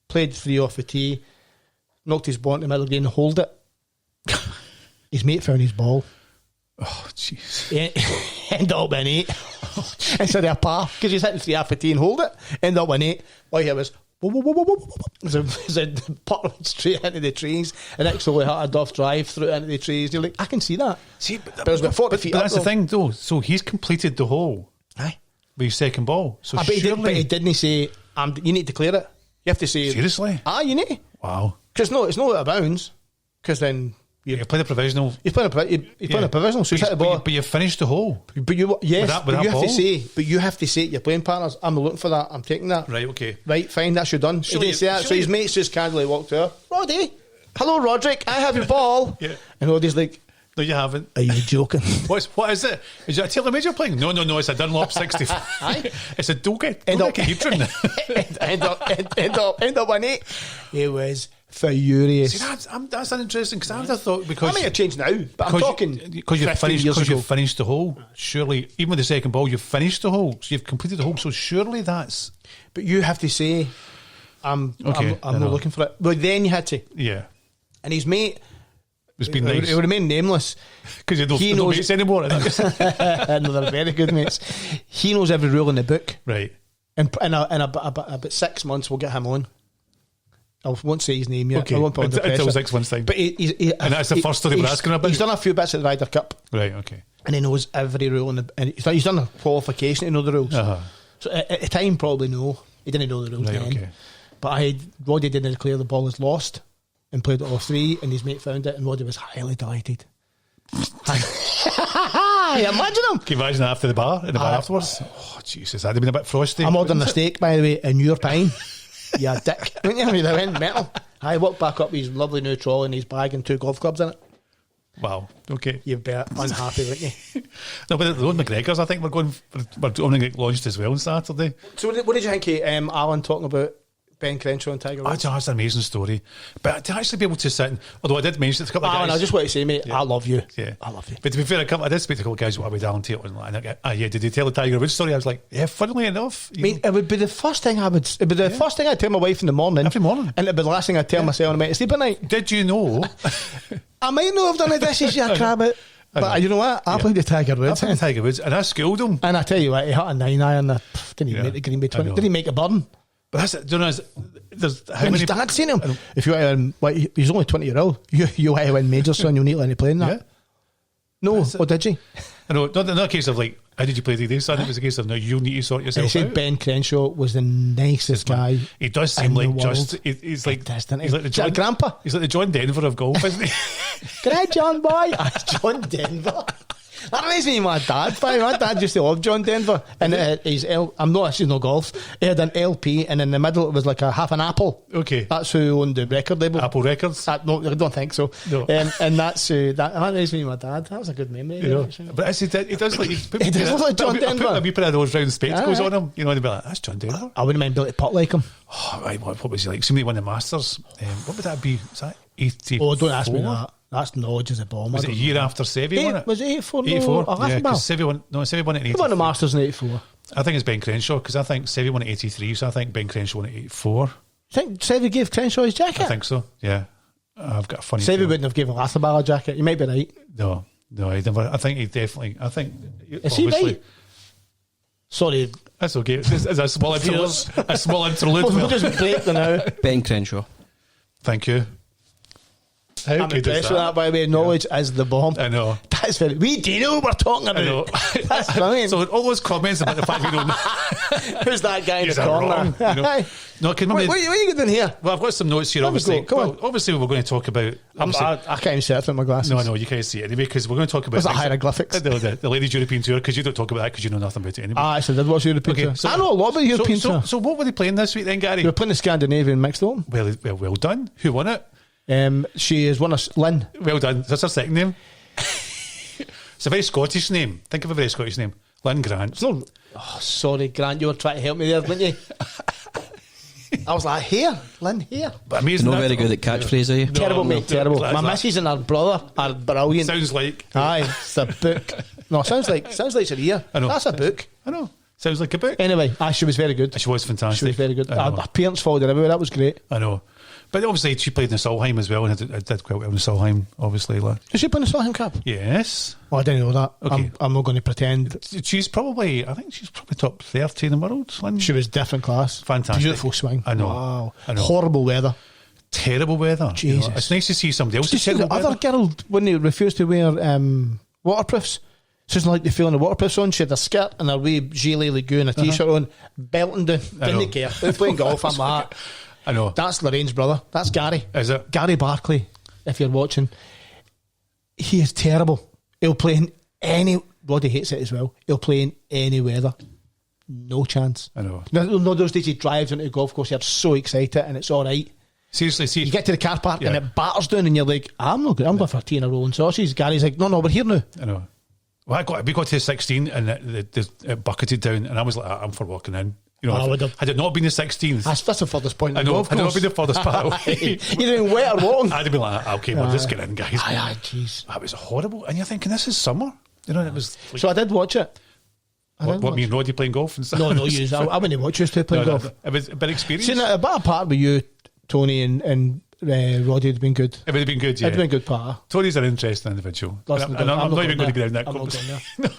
played 3 off the tee, knocked his ball in the middle of the green and holed it. His mate found his ball. Oh, jeez. He ended up in 8 instead of a par, because he's hitting 3 off the tee and hold it. Ended up in 8. All he was there's a putt straight into the trees, and actually had a Duff drive through into the trees. You're like, I can see that. See, but it was about 40 feet up. But that's the thing, though. So he's completed the hole. Aye. With his second ball. So but he didn't say, you need to clear it. You have to say... Seriously? You need to. Wow. Because it's not out of bounds. Because then... You play the provisional. You're playing a provisional, so you hit the ball. But you finished the hole. But you have ball? to say, to your playing partners, I'm looking for that, I'm taking that. Right, okay. Right, fine, that's you done. He didn't say that, so his mates just casually walked to her. Roddy, hello Roderick, I have your ball. Yeah. And Roddy's like, no, you haven't. Are you joking? What is it? Is it a TaylorMade you're playing? No, it's a Dunlop 65. It's a dodecahedron. End up on 8. It was furious. See, that's interesting, because I would have thought, because I might have changed now, but I'm talking because you've finished the hole. Surely, even with the second ball, you've finished the hole, so you've completed the hole. So surely that's. But you have to say, I'm not looking for it. But then you had to. Yeah. And his mate. It's been nice. It would remain nameless because you don't know mates anymore. No, they're very good mates. He knows every rule in the book. Right. And in about 6 months, we'll get him on. I won't say his name yet. Okay. I won't put Until 6 months time. But and that's the first story we're asking about. He's done a few bits at the Ryder Cup. Right. Okay. And he knows every rule and he's done a qualification to know the rules. Uh-huh. So at the time, probably no. He didn't know the rules then. Okay. But Roddy didn't declare the ball was lost and played it all 3, and his mate found it, and Roddy was highly delighted. Imagine him. Can you imagine that after the bar afterwards? Oh Jesus, that'd have been a bit frosty. I'm ordering a steak, by the way, in your time. Yeah, dick. Wouldn't you? They went metal. I walked back up with his lovely new trolley and his bag and 2 golf clubs in it. Wow. Okay. You'd be unhappy, wouldn't you? No, but the old McGregor's, I think we're going to get launched as well on Saturday. So what did you think of Alan talking about Ben Crenshaw and Tiger Woods? That's an amazing story. But to actually be able to sit, although I did mention it to a couple of guys. I just want to say, mate, I love you. Yeah. I love you. But to be fair, I did speak to a couple of guys with Alan Taylor and like, did you tell the Tiger Woods story? I was like, yeah, funnily enough. It would be the first thing first thing I'd tell my wife in the morning. Every morning. And it'd be the last thing I'd tell myself when I went to sleep at night. Did you know? I might not have done the dishes, you crab it. But you know what? I played the Tiger Woods. I played the Tiger Woods and I schooled him. And I tell you what, he hit a 9-iron. Didn't even make the Green Bay 20. Didn't he make a burn? But that's it. Do you know, there's how when many... his dad seen him. If you want to, he's only 20-year-old. You want to win majors, son, you'll need to learn to play in that. Yeah. No, did you? I know, not a case of like, how did you play today, son? It was a case of, no, you need to sort yourself out. He said Ben Crenshaw was the nicest guy. He does seem like just... He's like the grandpa. He's like the John Denver of golf, isn't he? Great, John boy. John Denver. That reminds me of my dad. My dad used to love John Denver. And this is no golf. He had an LP, and in the middle it was like half an apple. Okay. That's who owned the record label. Apple Records? No, I don't think so. No. And that's that reminds me of my dad. That was a good memory. But he does like... He does look like John Denver. A wee pair of those round spectacles on him. You know, and he'd be like, that's John Denver. I wouldn't mind Billy Putt like him. Oh, right, what was he like? Somebody won the Masters. What would that be? Is that 84? Oh, don't ask me that. That's knowledge as a bomb. Was it a year after Seve won it? Was it 84? 84. Yeah, because Seve won it in 84. He won the Masters in 84. I think it's Ben Crenshaw, because I think Seve won it 83, so I think Ben Crenshaw won it 84. You think Seve gave Crenshaw his jacket? I think so, yeah. I've got a funny Seve wouldn't have given Lathabal a jacket. You might be right. No, he never. I think he definitely... Is he right? Sorry. That's okay. It's a small interlude. We'll just break the now. Ben Crenshaw. Thank you. I'm impressed with that, by the way. Knowledge is the bomb. I know. That's very... We do know what we're talking about. I know. That's brilliant. So all those comments about the fact we don't know... Who's that guy in the corner? Wrong, you know? No, what are you doing here? Well, I've got some notes here, obviously. Obviously, we're going to talk about... I can't even see it with my glasses. No, you can't see it anyway, because we're going to talk about... Was it hieroglyphics? The Ladies' European Tour, because you don't talk about that because you know nothing about it anyway. Actually, did watch European Tour. So, I know a lot about European Tour. So what were they playing this week then, Gary? They were playing the Scandinavian Mixed Open. Well done. Who won it? She is one of Lynn. Well done. That's her second name. It's a very Scottish name. Think of a very Scottish name. Lynn Grant. Oh, sorry, Grant. You were trying to help me there, weren't you? I was like, here, Lynn, here. But amazing. You're not very good at catchphrase, are you? Terrible, mate, terrible. My missus and her brother are brilliant. Sounds like. Aye, it's a book. No, sounds like it's a year. I know. That's a book. I know. Sounds like a book. Anyway, she was very good. She was fantastic. She was very good. Her parents followed her everywhere. That was great. I know. But obviously she played in the Solheim as well, and I did quite well in the Solheim, obviously. Did she play in the Solheim Cup? Yes. Oh, I didn't know that. Okay. I'm not going to pretend. She's probably top 30 in the world. Lynn. She was different class. Fantastic. Beautiful swing. I know. Wow. I know. Horrible weather. Terrible weather. Jesus. You know, it's nice to see somebody else. Did you see the other girl when they refused to wear waterproofs? So it's like they feel in the waterproofs on. She had a skirt and a wee gilet lagoon, a t-shirt on, belting down. Didn't care. They were playing golf. I'm like, I know. That's Lorraine's brother. That's Gary. Is it? Gary Barkley, if you're watching. He is terrible. He'll play in any... Roddy hates it as well. He'll play in any weather. No chance. I know. No, those days he drives into the golf course, you're so excited and it's all right. Seriously, see... You get to the car park and it batters down and you're like, I'm not good. I'm going for a tea and a roll and sausage. Gary's like, no, we're here now. I know. Well, we got to 16 and it bucketed down and I was like, I'm for walking in. You know, had it not been the 16th... That's the furthest point. I know, had it not been the furthest part away. You're doing wet or walking. I'd have been like, okay, we'll just get in, guys. Aye, jeez. That was horrible. And you're thinking, this is summer. You know, it was... Like, so I did watch it. Me and Roddy playing golf and stuff? No, you. I wouldn't watch you two playing golf. It was a bit experience. See, a bit apart with you, Tony and Roddy had been good. It would have been good, yeah. It'd been good part. Tony's an interesting individual. I'm not even going to get down that close. No,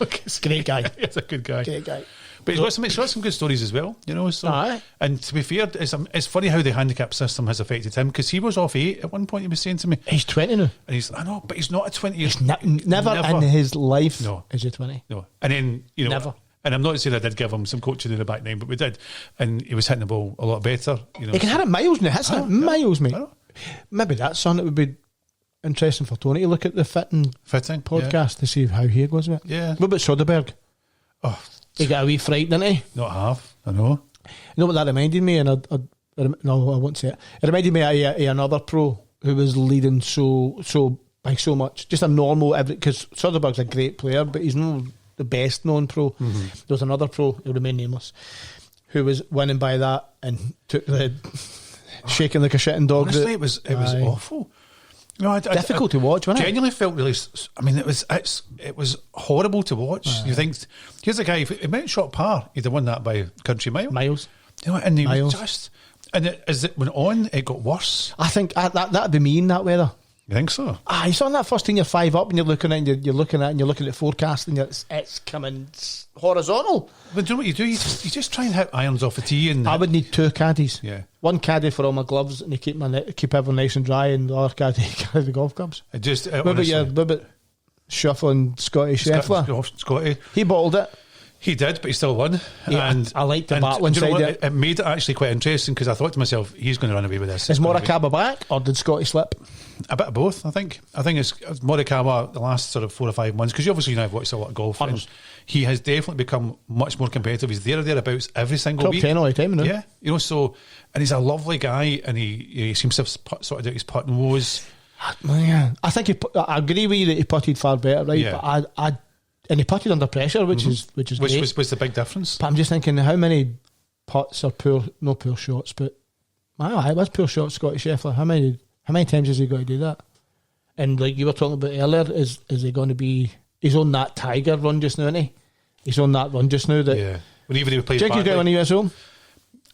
great guy. He's a good guy. Great guy. But he's got some good stories as well, you know. So, and to be fair, it's funny how the handicap system has affected him because he was off 8 at one point. He was saying to me, he's 20 now, and I know, but he's not a 20. He's never in his life. No, is he 20? No, and then never. And I'm not saying I did give him some coaching in the back nine, but we did, and he was hitting the ball a lot better. You know, he can hit it miles now. Hits it miles, mate. Maybe that's something that would be interesting for Tony to look at the fitting podcast to see how he goes with it. Yeah. What about Soderbergh? Oh, he got a wee fright, didn't he? Not half. I know. You know what that reminded me? And no, I won't say it. It reminded me of another pro who was leading so by so much. Just a normal, because Soderbergh's a great player, but he's not the best known pro. Mm-hmm. There was another pro, he'll remain nameless, who was winning by that and took the shaking like a shitting dog. Honestly, it was awful. No, difficult to watch, wasn't it? Genuinely felt really. I mean, it was horrible to watch. You think, here's a guy. If he might shot par, he'd have won that by country miles. You know, and he was just. And as it went on, it got worse. I think that'd be me in that weather. You think so? You saw that first thing you're 5 up and you're looking at it, you're looking at the forecast and it's coming horizontal. But do you know what you do? You just try and hit irons off the tee. And I would need 2 caddies. Yeah. One caddy for all my gloves and they keep everyone nice and dry, and the other caddy carry the golf clubs. What about shuffling Scotty Scheffler? Scotty. He bottled it. He did, but he still won. Yeah, and I liked the battling side. It made it actually quite interesting because I thought to myself, he's going to run away with this. Is Morikawa back, or did Scotty slip? A bit of both, I think. I think it's Morikawa the last sort of 4 or 5 months, because obviously I've watched a lot of golf, and he has definitely become much more competitive. He's there or thereabouts every single week. Top 10 all the time, you know? Yeah, you know. So, and he's a lovely guy, and he seems to have sorted out his putting woes. Yeah, I think I agree with you that he putted far better, right? Yeah. But and he putted under pressure, which is great. Which was the big difference. But I'm just thinking, how many putts are poor shots, but it was poor shots, Scotty Scheffler. How many times has he got to do that? And like you were talking about earlier, is he going to be? He's on that Tiger run just now, isn't he? He's on that run just now. That when even he plays. Do you think he's going to US Open?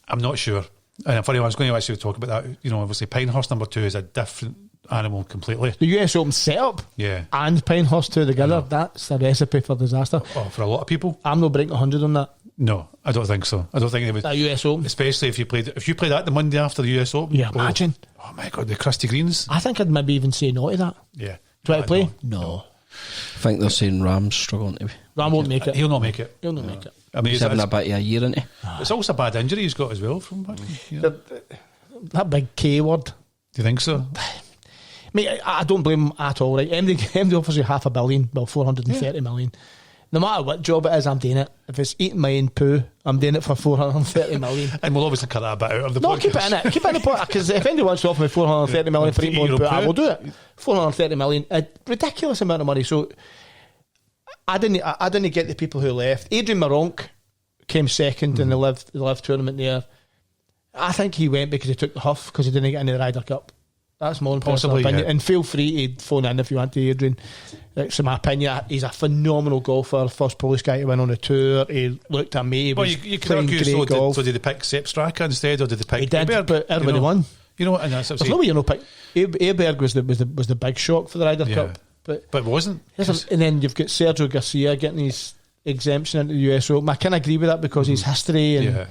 I'm not sure. And funny, I was going to actually talk about that. You know, obviously Pinehurst number 2 is a different animal completely. The US Open setup, yeah, and Pinehurst 2 together—that's a recipe for disaster. Oh, for a lot of people. I'm not breaking 100 on that. No, I don't think so. I don't think it would. That US Open, especially if you played that the Monday after the US Open. Yeah, imagine. Oh my God, the crusty greens. I think I'd maybe even say no to that. Yeah. Do you want to play? No. I think they're saying Ram's struggling to be. Ram won't make it. He'll not make it. He'll not make it. I mean, he's having a bit of a year, isn't he? It's also a bad injury he's got as well. That big K word. Do you think so? Mate, I don't blame him at all. Right? MD offers you $500 million, well, 430 million. No matter what job it is, I'm doing it. If it's eating my own poo, I'm doing it for 430 million. And we'll obviously cut that bit out of the podcast. No, keep it in it. Keep it in the podcast. Because if anybody wants to offer me 430 million for eating my own poo, I will do it. 430 million, a ridiculous amount of money. So I didn't get the people who left. Adrian Maronk came second in the live tournament there. I think he went because he took the huff because he didn't get into the Ryder Cup. That's my own personal opinion. Yeah. And feel free to phone in if you want to, Adrian. It's in my opinion, he's a phenomenal golfer. First Polish guy to win on a tour. He looked at me. Well, you could argue so did they pick Sepp Straka instead, or did they pick He did, Aberg, but everybody won. You know, and that's there's no way you know pick. Aberg was the big shock for the Ryder Cup. But it wasn't. And then you've got Sergio Garcia getting his exemption into the US Open. I can agree with that because his history and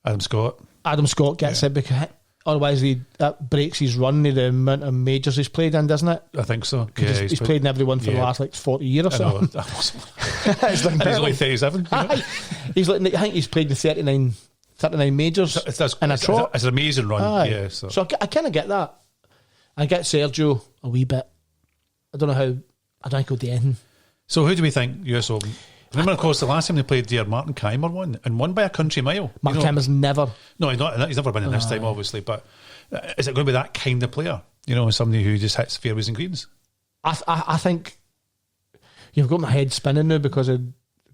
Adam Scott gets it because otherwise that breaks his run of the amount of majors he's played in, doesn't it? I think so. Yeah, he's played in every one for the last 40 years or so. He's only 37. I think he's played in 39 majors in a trot. It's an amazing run. Aye. Yeah, so I kind of get that. I get Sergio a wee bit. I don't know how. I don't think he'll do anything. So who do we think US Open? Remember, of course, the last time they played there, Martin Keimer won, and won by a country mile. Martin Keimer's never. No, he's never been in this time, obviously. But is it going to be that kind of player? Somebody who just hits fairways and greens. I think you've got my head spinning now because of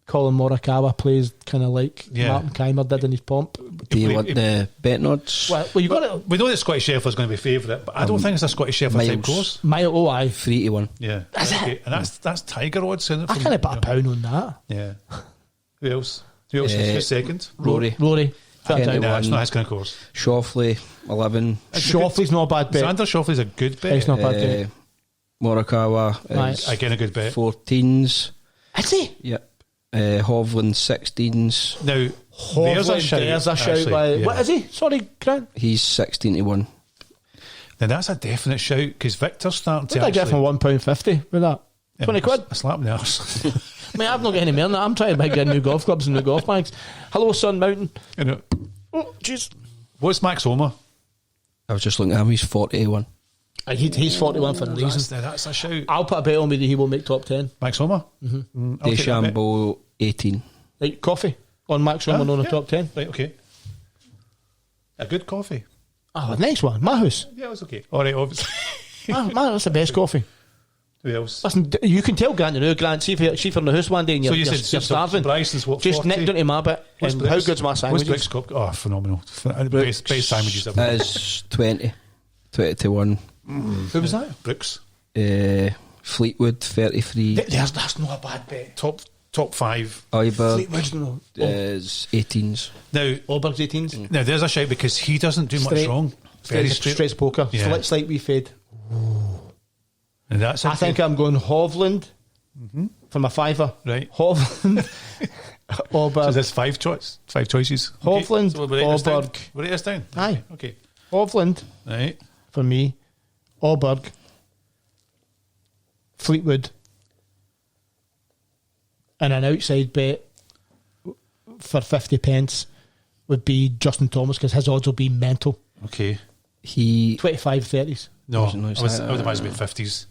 Colin Morikawa plays kind of like Martin Keimer did in his pomp. Do you want the bet odds? Well, you got it. We know that Scottish Scheffler's going to be favourite, but I don't think it's a Scottish Scheffler type course. Mile, aye. 3-1. Yeah. That's it. And that's Tiger odds, isn't it? I kind of put a pound on that. Yeah. Who else? Who's second? Rory. No, it's not his kind of course. Shoffley, 11. Shoffley's not a bad bet. Xander Shoffley's a good bet. He's not a bad bet. Morikawa is again a good bet. 14s. Is he? Yep. Hovland 16s. Now there's a shout. What is he? Sorry, Grant. He's 16-1. Now that's a definite shout because Victor's starting to. What did I get from £1.50 with that? 20 quid. A slap in the arse. I mean, I've not got any more than that. I'm trying to get new golf clubs and new golf bags. Hello, Sun Mountain. Oh, jeez. What's Max Homer? I was just looking at him. He's 41. He's 41 for a reason. That's a shout. I'll put a bet on me that he will make top 10. Max Homer? Mm-hmm. DeChambeau 18. Right, coffee on Max Homer on the top 10. Right, okay. A good coffee. Oh, nice one. My house. Yeah, it was okay. All right, obviously. Man, that's the best coffee. Who else? Listen, you can tell Grant, Grant, see if you're in the house one day and you're starving. Bryson's what, just 40? nicked into my bit. How good's my sandwiches? What's Brooks? Oh, phenomenal. Best sandwiches ever. Is 20-1. Who was that? Brooks. Fleetwood 33. That's not a bad bet. Top 5. Oiberg is 18s. Now Oiberg's 18s. Now there's a shout because he doesn't do much wrong. Very straight poker. Yeah. Flips like we fade. And I think I'm going Hovland for my fiver. Right. Hovland. Oiberg. So there's 5 choices. Hovland, so Oiberg. We'll write this down. Aye. Okay. Hovland. Right. For me. Oiberg. Fleetwood. And an outside bet for 50 pence would be Justin Thomas because his odds will be mental. Okay. He 25 30s. No, I would imagine about 50s.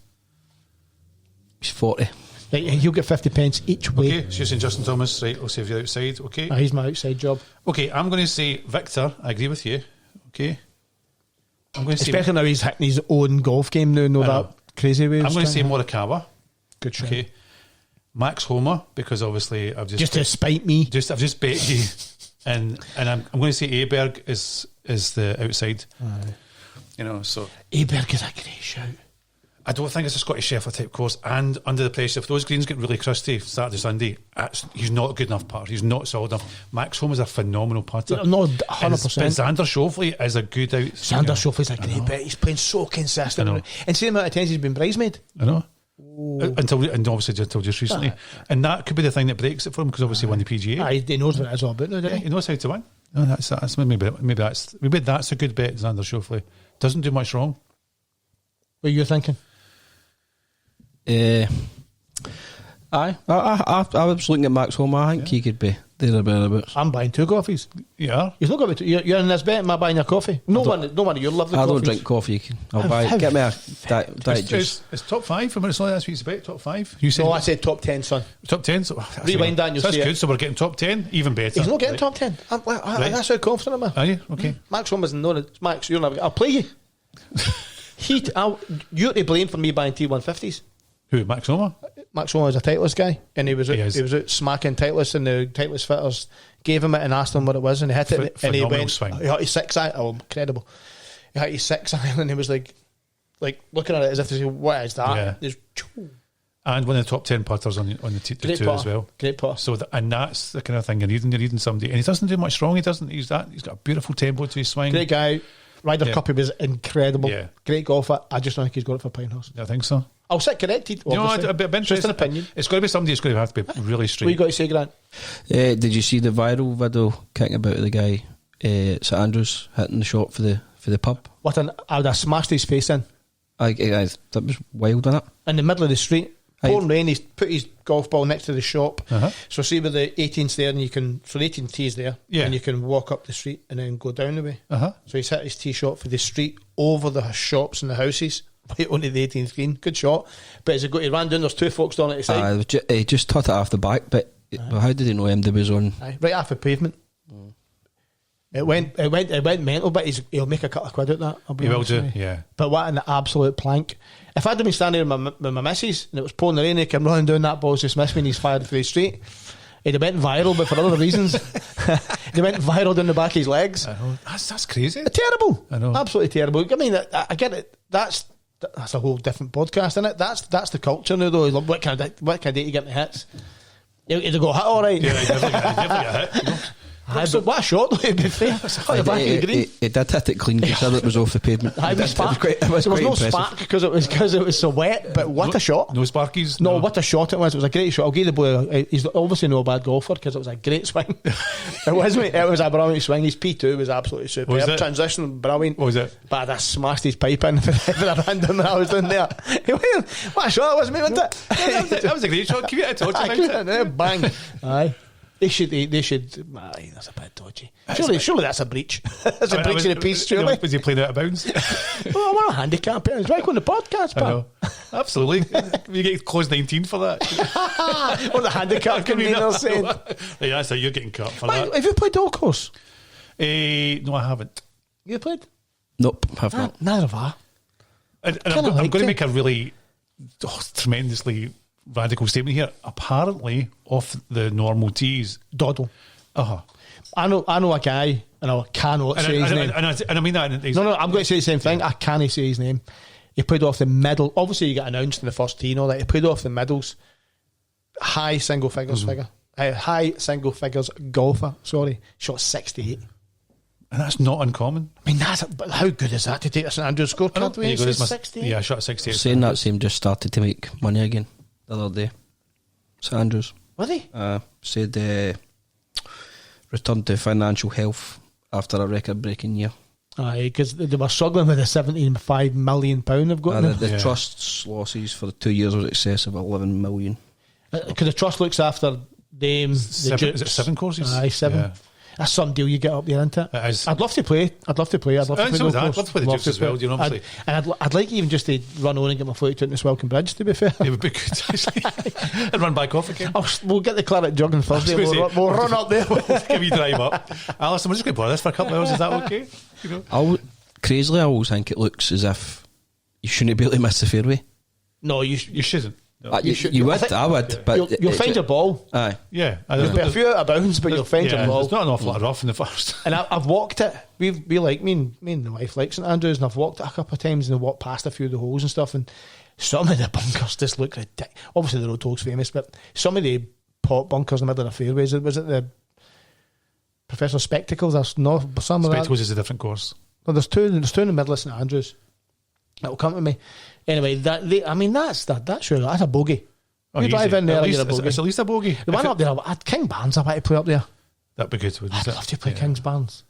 He's 40. Right, he'll get 50 pence each way. Okay, so you're saying Justin Thomas, right? I'll save you outside. Okay. He's my outside job. Okay, I'm going to say Victor. I agree with you. Okay. I'm going to say, especially now he's hitting his own golf game now. That crazy way. I'm going to say Morikawa. Good shot. Okay. Max Homer, because obviously I've just to spite me. I've just bet you, and I'm going to say Aberg is the outside. Aye. So Aberg is a great shout. I don't think it's a Scottish Scheffler type course, and under the pressure, if those greens get really crusty Saturday, Sunday, he's not a good enough putter. He's not solid enough. Max Homer's a phenomenal putter. No, 100%. But Xander Schauffele is a good out. Xander Schauffele's a great bet. He's playing so consistent, and same amount of times he's been bridesmaid. I know. And obviously until just recently, and that could be the thing that breaks it for him because obviously he won the PGA. He knows what it's all about now, doesn't he? He knows how to win. No, that's maybe that's a good bet. Xander Schauffele doesn't do much wrong. What are you thinking? I was looking at Max Homer. I think he could be there or thereabouts. I'm buying 2 coffees. Yeah, you're not going to. You're in this bet. Am I buying a coffee? No one of you love the coffees. I don't drink coffee. I'll buy. Get me a diet juice. It's top 5. I mean, it's only that's what it's about. Top 5. You said no, I said top 10, son. Top 10. So, rewind that and you'll see. That's good. So we're getting top 10. Even better. He's not getting top 10. That's how confident am I. Are you okay? Max Homer's known it. Max, you're not. I'll play you. You're to blame for me buying T150s. Who? Max Homer? Max Homer was a Titleist guy, and he was out smacking Titleist, and the Titleist fitters gave him it and asked him what it was, and he hit it, and he went. Swing. He hit his 6 iron. Oh, incredible! He hit his 6 iron, and he was like looking at it as if to say, "What is that?" Yeah. And one of the top 10 putters on the T2 as well. Great putter. So and that's the kind of thing you're needing somebody, and he doesn't do much wrong. He doesn't. He's got a beautiful tempo to his swing. Great guy. Ryder Cup, he was incredible. Yeah. Great golfer. I just don't think he's got it for Pinehurst. I think so. I'll sit corrected. Just an opinion. It's got to be somebody who's going to have to be really straight. What you got to say, Grant? Did you see the viral video kicking about the guy at St Andrews hitting the shot for the pub? I would have smashed his face in. That was wild, wasn't it? In the middle of the street, pouring rain, he's put his golf ball next to the shop. So see where the 18's there, and you can, so the 18 tee's there, and you can walk up the street and then go down the way. So he's hit his tee shot for the street over the shops and the houses, right onto the 18th green. Good shot. But as he ran down, there's two folks down at the side. He just taught it off the back, but how did he know MD was on? Right off the pavement. It went mental, but he'll make a couple of quid out of that. He will do, yeah. But what an absolute plank. If I'd have been standing with my missus and it was pouring the rain, he came running down that ball's just missed me and he's fired through the street. He'd have went viral, but for other reasons. He went viral down the back of his legs. I know. That's crazy. Terrible. I know. Absolutely terrible. I mean, I get it. That's a whole different podcast, isn't it? That's the culture now, though. What can I do to get the hits? He'd go hit all right. Yeah, he'd never get hit. You know? But what a shot, though, to be fair. He did hit it clean, considering it was off the pavement. There was no spark because it was so wet, but what a shot. No sparkies? No, what a shot it was. It was a great shot. I'll give the boy, he's obviously no bad golfer because it was a great swing. It was a brilliant swing. His P2 was absolutely superb. Transition, brilliant. What was it? But I smashed his pipe in for a random when I was down there. What a shot that was, mate, wasn't it? That was a great shot. Keep it a touch about it. Bang. Aye. They should. Aye, that's a bit dodgy. Surely that's a breach. That's a breach of the peace. Surely. Was he playing out of bounds? Well, we're a handicap. It's right on the podcast, pal. Absolutely. You get close 19 for that. What the handicap convener saying? Yeah, so you're getting cut for that. Have you played golf course? No, I haven't. You played? Nope, have not. Neither have I. And I'm going to make a really tremendously radical statement here. Apparently, off the normal tees, Doddle. I know a guy, and I cannot say his name. And I mean that. No, I'm going to say the same thing. I can't say his name. He played off the middle. Obviously, you get announced in the first tee and all that. He played off the middles. High single figures high single figures golfer. Sorry, shot 68. And that's not uncommon. I mean, but how good is that to take a St Andrews scorecard? 68. Yeah, I shot 68. Saying that same just started to make money again the other day. St Andrews. Was he? Said returned to financial health after a record-breaking year. Aye, because they were struggling with the £75 million they've got now. The trust's losses for the 2 years was excess of 11 million. Because the trust looks after them, is it 7 courses? Aye, 7. Yeah. That's some deal you get up there, isn't it? It is. I'd love to play. I'd love to play. I'd love to play the Dukes as well. You know, obviously. I'd like even just to run on and get my foot out in the Swelcome Bridge, to be fair. It would be good, actually. And run back off again. We'll get the claret jug on Thursday. We'll run up there. Give you drive up. Allison, we're just going to borrow this for a couple of hours. Is that okay? You know? Crazily, I always think it looks as if you shouldn't be able to miss the fairway. No, you shouldn't. No. You would, I would, but you'll find your ball. Aye, yeah. There'll be a few out of bounds, but you'll find your ball. There's not an awful lot of rough in the first. And I've walked it. We like me and the wife like St Andrews, and I've walked it a couple of times and I walked past a few of the holes and stuff. And some of the bunkers just look ridiculous. Obviously, the Road Talk's famous, but some of the pot bunkers in the middle of the fairways. Was it the Professional Spectacles? There's no some of that. Spectacles is a different course. Well, there's two in the middle of St Andrews. That'll come to me. Anyway, that's sure that's a bogey. You drive in there and get a bogey. It's at least a bogey. The one up there, King Barnes, I want to play up there. That'd be good, wouldn't it? I'd love to play King's Barnes.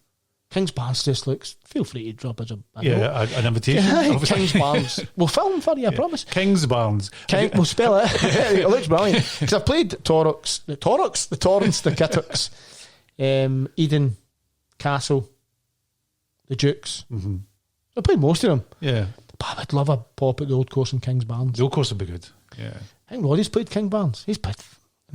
King's Barnes just looks. Feel free to drop us an invitation. King's Barnes. We'll film for you, I promise. King's Barnes. We'll spell it. It looks brilliant. Because I've played the Torrance, the Kittocks, Eden, Castle, the Dukes. Mm-hmm. I played most of them. Yeah. But I would love a pop at the old course in King's Barnes. The old course would be good. Yeah. I think Roddy's played King Barnes. He's played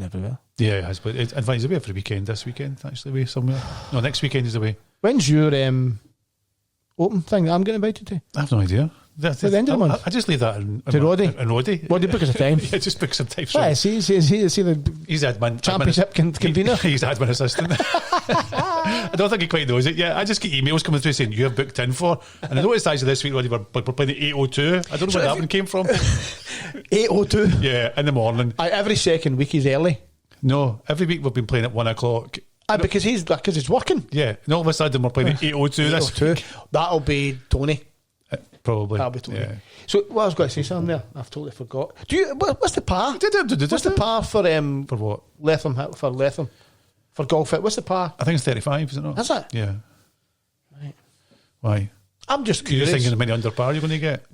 everywhere. Yeah, he has. But in fact, he's away for the weekend this weekend, actually, away somewhere. No, next weekend he's away. When's your open thing that I'm getting invited to? I have no idea. At the end of the month? I just leave that to Roddy. Roddy. Roddy book us a time. Yeah, just book some time. Yeah, see the he's admin. Championship convener. He's admin assistant. I don't think he quite knows it yet. I just get emails coming through saying you have booked in for. And I noticed actually this week, Roddy, we're playing at 8:02. I don't know where that one came from. 8:02? Yeah, in the morning. Every second week he's early. No, every week we've been playing at 1 o'clock. Because he's working. Yeah, and all of a sudden we're playing at 8:02 this week. That'll be Tony. Probably. That'll be Tony. Yeah. So, I was going to say something there. I've totally forgot. What's the par? What's the par for what? Latham, for Latham? For Golf Fit, what's the par? I think it's 35, is it not? Is it? Yeah. Right. Why? I'm just You're curious. just thinking how many under par you're going to get?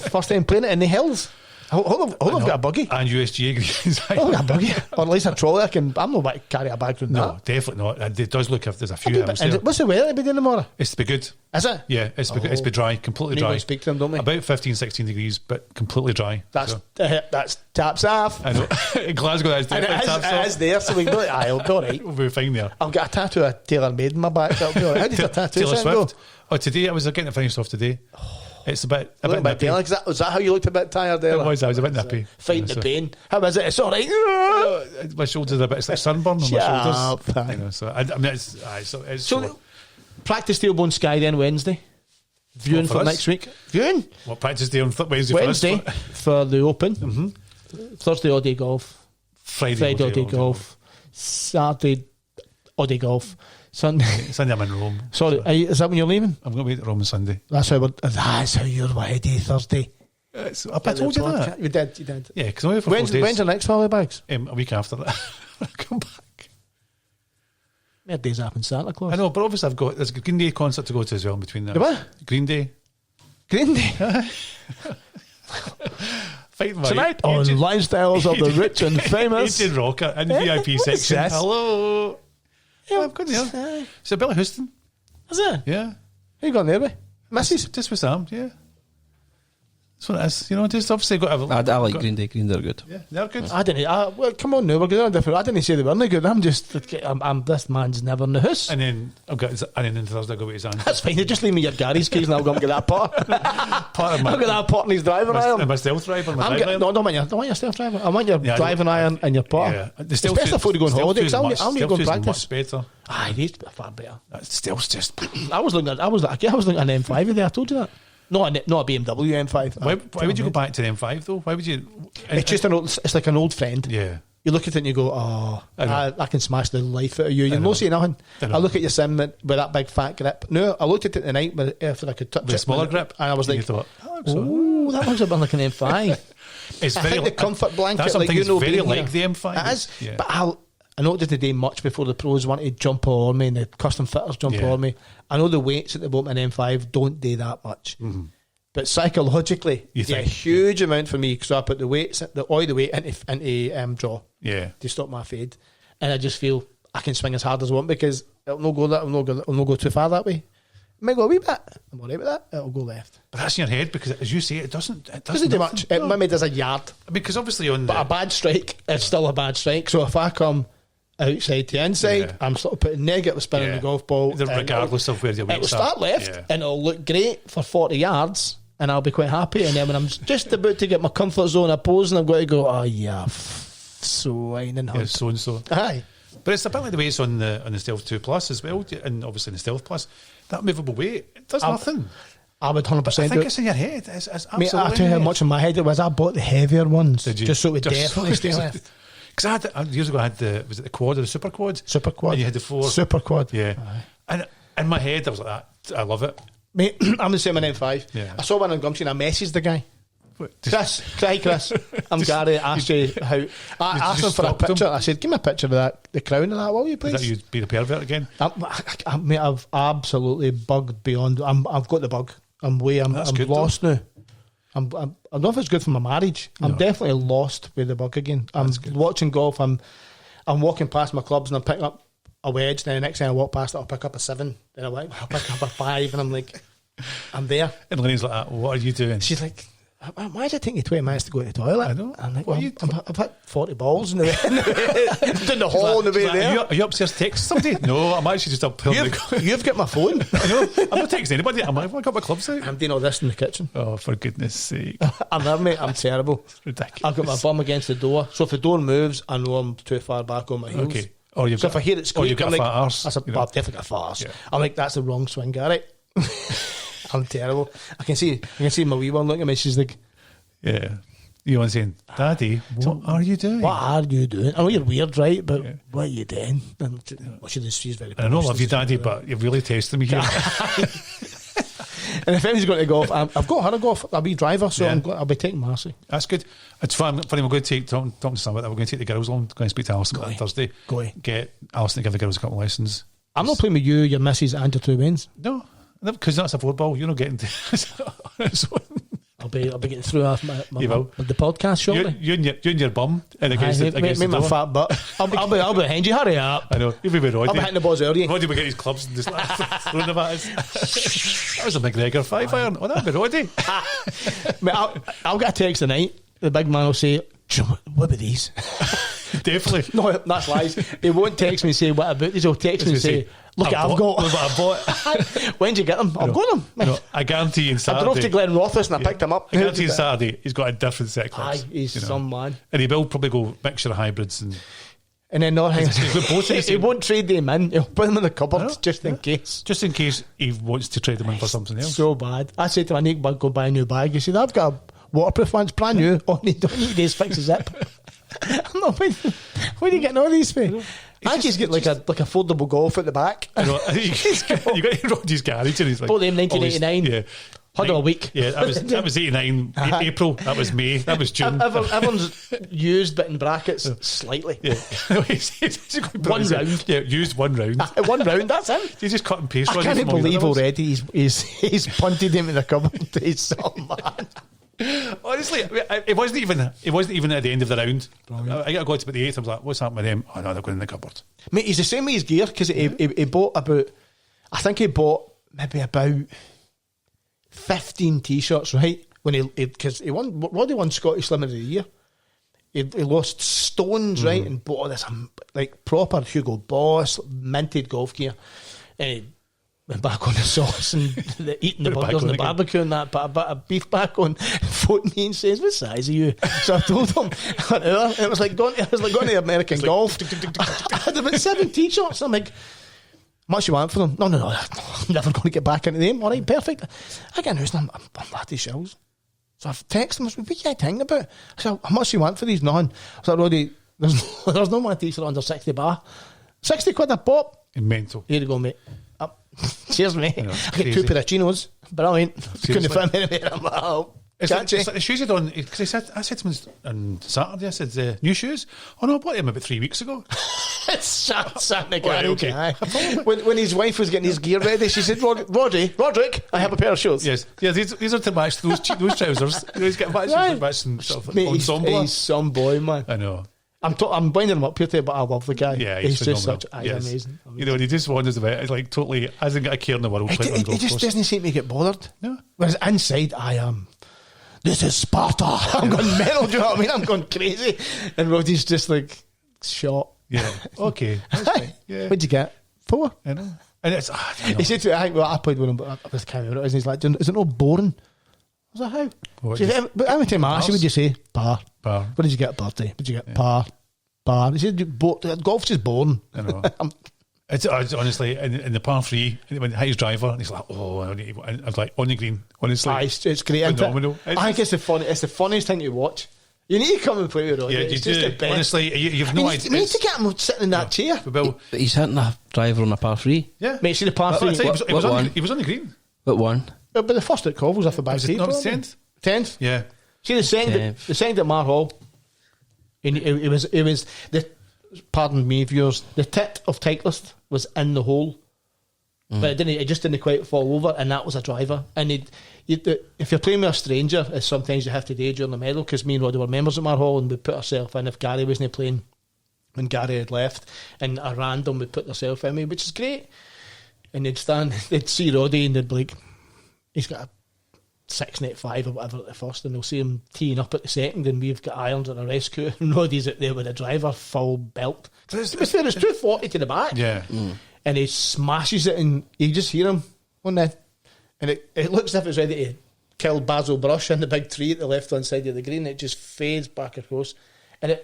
First time playing it in the hills. I've got a buggy. And USGA greens. I've got a buggy. Or at least a trolley. I'm not about to carry a bag with that. No, definitely not. It does look if there's a few hours there. What's the weather to be doing tomorrow? It's to be good. Is it? Yeah, it's to be dry, completely dry. We speak to them, don't we? About 15, 16 degrees, but completely dry. That's taps off. I know. In Glasgow, that's definitely taps off. It is there, so we can go. I'll be all right. We'll be fine there. I've got a tattoo of Taylor made in my back. How did your tattoo Taylor Swift. go? Oh, today I was getting it finished off today. It's a bit nippy. Was that how you looked a bit tired there? It was. I was a bit nippy. Fighting the pain. How is it? It's all right. My shoulders are a bit. It's like sunburn on my shoulders. I know. So I mean, it's so practice tailbone Sky then Wednesday. Viewing for next week. Viewing. What practice day on Wednesday for the Open. Mm-hmm. Thursday all day golf. Friday all day golf. Saturday all day golf. Sunday I'm in Rome. Sorry, is that when you're leaving? I'm going to be at Rome on Sunday. That's how you're ready Thursday. I told you that. You did. Yeah, because I'm away for 4 days. When's the next holiday bags? A week after that. I come back. Mere days up in Santa Claus. I know, but obviously there's a Green Day concert to go to as well in between there. What? Green Day. Tonight on Lifestyles of the Rich and Famous. Aged Rocker in the VIP section. Hello. Yeah, I've got there. It's a Billy Houston. Is it? Yeah. Who you gone there with? Mrs. Just with Sam, yeah. That's what it is. Just obviously got I like Green Day. Green Day are good. Yeah, they're good. I didn't. Well, come on now, we're going on different. I didn't say they weren't good. I'm this man's never in the house. And then Thursday I go with his aunt. That's fine. You just leave me your Gary's keys and I'll go and get that pot. I'll get that pot in his driving iron. My stealth driver. No, I don't want your stealth driver. I want your driving iron and your pot. Yeah. Especially before you go on holiday. I'll need to go and practice. Much better. It needs to be far better. Stealth's just. I was looking at an M5 there. I told you that. Not a BMW M5. Why would you go back to the M5 though? Why would you? It's just it's like an old friend. Yeah. You look at it and you go, I can smash the life out of you. You don't say nothing. I look at your sim with that big fat grip. No, I looked at it tonight if I could touch it. With a smaller grip. And I was like, thought, that must have been like an M5. It's I think the comfort blanket, that's something like, very like the M5. It is. Yeah. But I noticed today much before the pros want to jump all on me and the custom fitters jump all on me. I know the weights at the bottom of an M5 don't do that much. Mm-hmm. But psychologically, a huge amount for me because I put the weight into draw to stop my fade, and I just feel I can swing as hard as I want because it'll not go too far that way. It might go a wee bit. I'm alright with that. It'll go left. But that's in your head because, as you say, it doesn't do much. It maybe does a yard because obviously but a bad strike is still a bad strike. So if I come outside to inside, I'm sort of putting negative spin on the golf ball, regardless of where your weights it will start left, and it'll look great for 40 yards. And I'll be quite happy. And then when I'm just about to get my comfort zone, I pose and I'm going to go, swine and hunt. Yeah, so and so. Aye. But it's a bit like the weights on the Stealth 2 Plus as well, and obviously the Stealth Plus. That movable weight, it does nothing. I would 100%. I think it's in your head. It's absolutely. I'll tell you how much in my head it was. I bought the heavier ones just so it would definitely stay left. Because years ago I had was it the quad or the super quad? Super quad. And you had the 4. Super quad. Yeah. Aye. And in my head I was like that. I love it. Mate, I'm the same with M5. Yeah. I saw one on Gumtree and I messaged the guy. Chris, I'm Gary. I asked you how. I asked him for a picture. I said, give me a picture of that, the crown and that, will you please? Is that you being a pervert again? Mate, I've absolutely bugged beyond. I've got the bug. I'm lost now. I don't know if it's good for my marriage. I'm definitely lost with the bug again. I'm watching golf. I'm walking past my clubs and I'm picking up a wedge. Then the next time I walk past it, I'll pick up a 7. Then I'll pick up a 5, and I'm like, I'm there. And Lenny's like, what are you doing? She's like, why does it take you 20 minutes to go to the toilet? I know. I'm like, I've hit 40 balls in the way, in the hall on the way there. Are you upstairs texting somebody? No, I'm actually just up here. You've got my phone. I know. I'm not texting anybody. I've got my clubs out. I'm doing all this in the kitchen. Oh, for goodness sake. I'm there, mate. I'm terrible. It's ridiculous. I've got my bum against the door. So if the door moves, I know I'm too far back on my heels. Okay. If I hear it squeak, you've got a fat arse. I've definitely got a fat arse. Yeah. I'm like, that's the wrong swing, Gary. I'm terrible. I can see my wee one looking at me. She's like, yeah. You want saying, Daddy, what are you doing? What are you doing? I know you're weird, right? But what are you doing? And she's very. I don't love you, Daddy, but you're really testing me here. And if anyone's going to golf, I've got her to golf. I'll be driver, so I'll be taking Marcy. That's good. It's fun. Funny, we're going to take talking to Sam about that. We're going to take the girls along. Going to speak to Allison on Thursday. Get Allison to give the girls a couple of lessons. I'm not playing with you, your missus, and your 2 wins. No, because that's a 4 ball. You're not getting to. I'll be getting through the podcast shortly. You and your bum and against the me my door. fat butt. I'll be behind you. Hurry up! I know. You'll be with Roddy. I'll be hitting the balls early. Roddy will get his clubs and just throwing them at us. That was a McGregor 5-iron. Oh, that'd be Roddy. Mate, I'll get a text tonight. The big man will say, "What about these?" Definitely. No, that's lies. He won't text me and say, "What about these?" He'll text me and say, "Look, I've got what I bought." When did you get them? I've got them. No, I guarantee you on Saturday. I drove to Glen Rothes and I picked them up. I guarantee you on Saturday he's got a different set of clubs. Aye, he's some man. And he will probably go mixture of hybrids and then no thing. He won't trade them in. He'll put them in the cupboard just in case. Just in case he wants to trade them in for something else. So bad. I said to him, I need to go buy a new bag. He said, I've got a waterproof one, it's brand new. All I don't need is fix the zip. I'm not where are you getting all these for? I just get like a foldable golf at the back. I know. You got Roddy's garage and he's like, bought them 1989. Yeah. Had them a week. Yeah, that was 89 April. That was May. That was June. Everyone's used, but in brackets slightly. Yeah. One round. Yeah, used 1 round. 1 round. That's him. You just cut and paste. I can't believe already he's punted him in the cupboard. He's so mad. Honestly, it wasn't even at the end of the round. I got to about the 8th. I was like, "What's happening with them?" Oh no, they're going in the cupboard. Mate, he's the same with his gear because he bought about. I think he bought maybe about 15 t-shirts, right? When because he won Scottish Slimmer of the Year. He lost stones, right, and bought all this like proper Hugo Boss minted golf gear, and he went back on the sauce and eating the burgers and the barbecue and that, but a bit of beef back on. Phoned me and says, "What size are you?" So I told him an hour. It was like going to American Golf. I had about 7 t-shirts. I'm like, much you want for them? No, I'm never going to get back into them. All right, perfect. I get news and I'm mad as shells. So I've texted him, I said, "What are you thinking about?" I said, "How much you want for these?" None. I said, "Roddy, there's no one t-shirt under 60 bar. 60 quid a pop." Mental. Here you go, mate. Cheers, mate. I get 2 pair of chinos. Brilliant. Couldn't fit me anywhere. I'm like, oh. It's like the shoes he'd on, because I said to him on Saturday, I said, "New shoes?" "Oh no, I bought them about 3 weeks ago." It's sat in the garage. Okay. When his wife was getting his gear ready, she said, Roderick, I have a pair of shoes." Yes. Yeah, these are to match those trousers. He's getting matching stuff. Mate, he's some boy, man. I know. I'm winding him up here today, but I love the guy. Yeah, he's just such amazing. You know, and he just wanders about. It's like totally hasn't got a care in the world. He just doesn't seem to get bothered. No. Whereas inside, I am. This is Sparta. I'm going mental. Do you know what I mean? I'm going crazy. And Roddy's just like shot. Yeah. Okay. Yeah. What'd you get? 4. I know. And it's. He said to me, I played with him, but I was kind of. And he's like, "Is it not boring?" I was like, "How?" But every time I asked you, would you say par? What did you get at birthday? What did you get? Par. He said, "Golf's just boring." I know. It's honestly in the par 3 when he hit his driver and he's like, "Oh," I was like, on the green. Honestly, it's great. Phenomenal. I think it's the funniest thing to watch. You need to come and play with Roddy. Yeah, it's just the best. Honestly, you've no idea. You need to get him sitting in that chair. But he's hitting a driver on a par 3. Yeah, mate. See the par 3. He was on the green. What one? But the first at Cove was off the back seat. No, 10th. 10th. Yeah. See the second at Mar Hall. It was the. Pardon me, viewers. The tit of Titleist was in the hole, but it just didn't quite fall over, and that was a driver. And if you're playing with a stranger, as sometimes you have to do during the medal, because me and Roddy were members of Mar Hall, and we put ourselves in if Gary wasn't playing when Gary had left, and a random would put themselves in me, which is great. And they'd see Roddy, and they'd be like, he's got a 6.85 or whatever at the first, and they'll see him teeing up at the second, and we've got irons at a rescue, and Roddy's out there with a driver full belt. There's 240 to the back, and he smashes it, and you just hear him on that, and it looks as if it's ready to kill Basil Brush in the big tree at the left hand side of the green. It just fades back across, and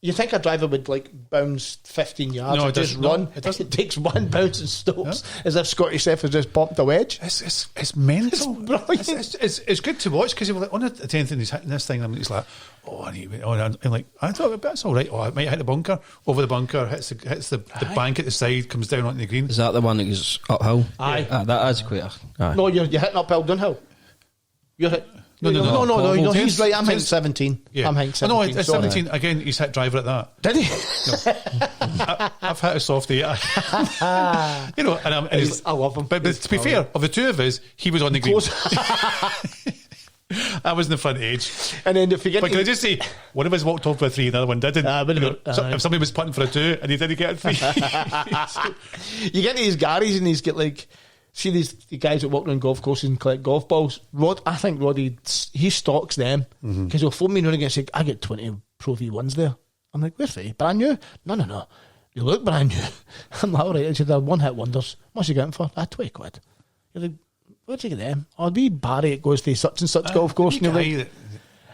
you think a driver would like bounce 15 yards and just run. It doesn't. It takes one bounce and stops, as if Scotty Seth has just popped a wedge. It's mental. It's brilliant. It's good to watch because he was like on the 10th and he's hitting this thing and he's like, I'm like, I thought that's all right. I might hit the bunker, over the bunker, hits the bank at the side, comes down onto the green. Is that the one that goes uphill? Aye. That is quite a... No, you're hitting uphill, downhill. You're hit. No, he's right. I'm hitting 17. Yeah. I'm hitting 17. No, it's 17. Again, he's hit driver at that. Did he? No. I've hit a softie. You know, and I love him. But to be fair, of the two of us, he was on the green. I was in the front edge. And then if you get, but can I just say, one of us walked off for a 3, the other one didn't. If somebody was putting for a 2 and he didn't get a 3. You get to these Garys and he's got like, see the guys that walk around golf courses and collect golf balls. I think Roddy, he stocks them because he'll phone me and again and say, I get 20 Pro V1s there. I'm like, where's they? Brand new? No. You look brand new. I'm like, all right. I said, they're one hit wonders. What's you getting for? 20 quid. You're like, where'd you get them? I'll be Barry, it goes to such and such golf course. And you're like,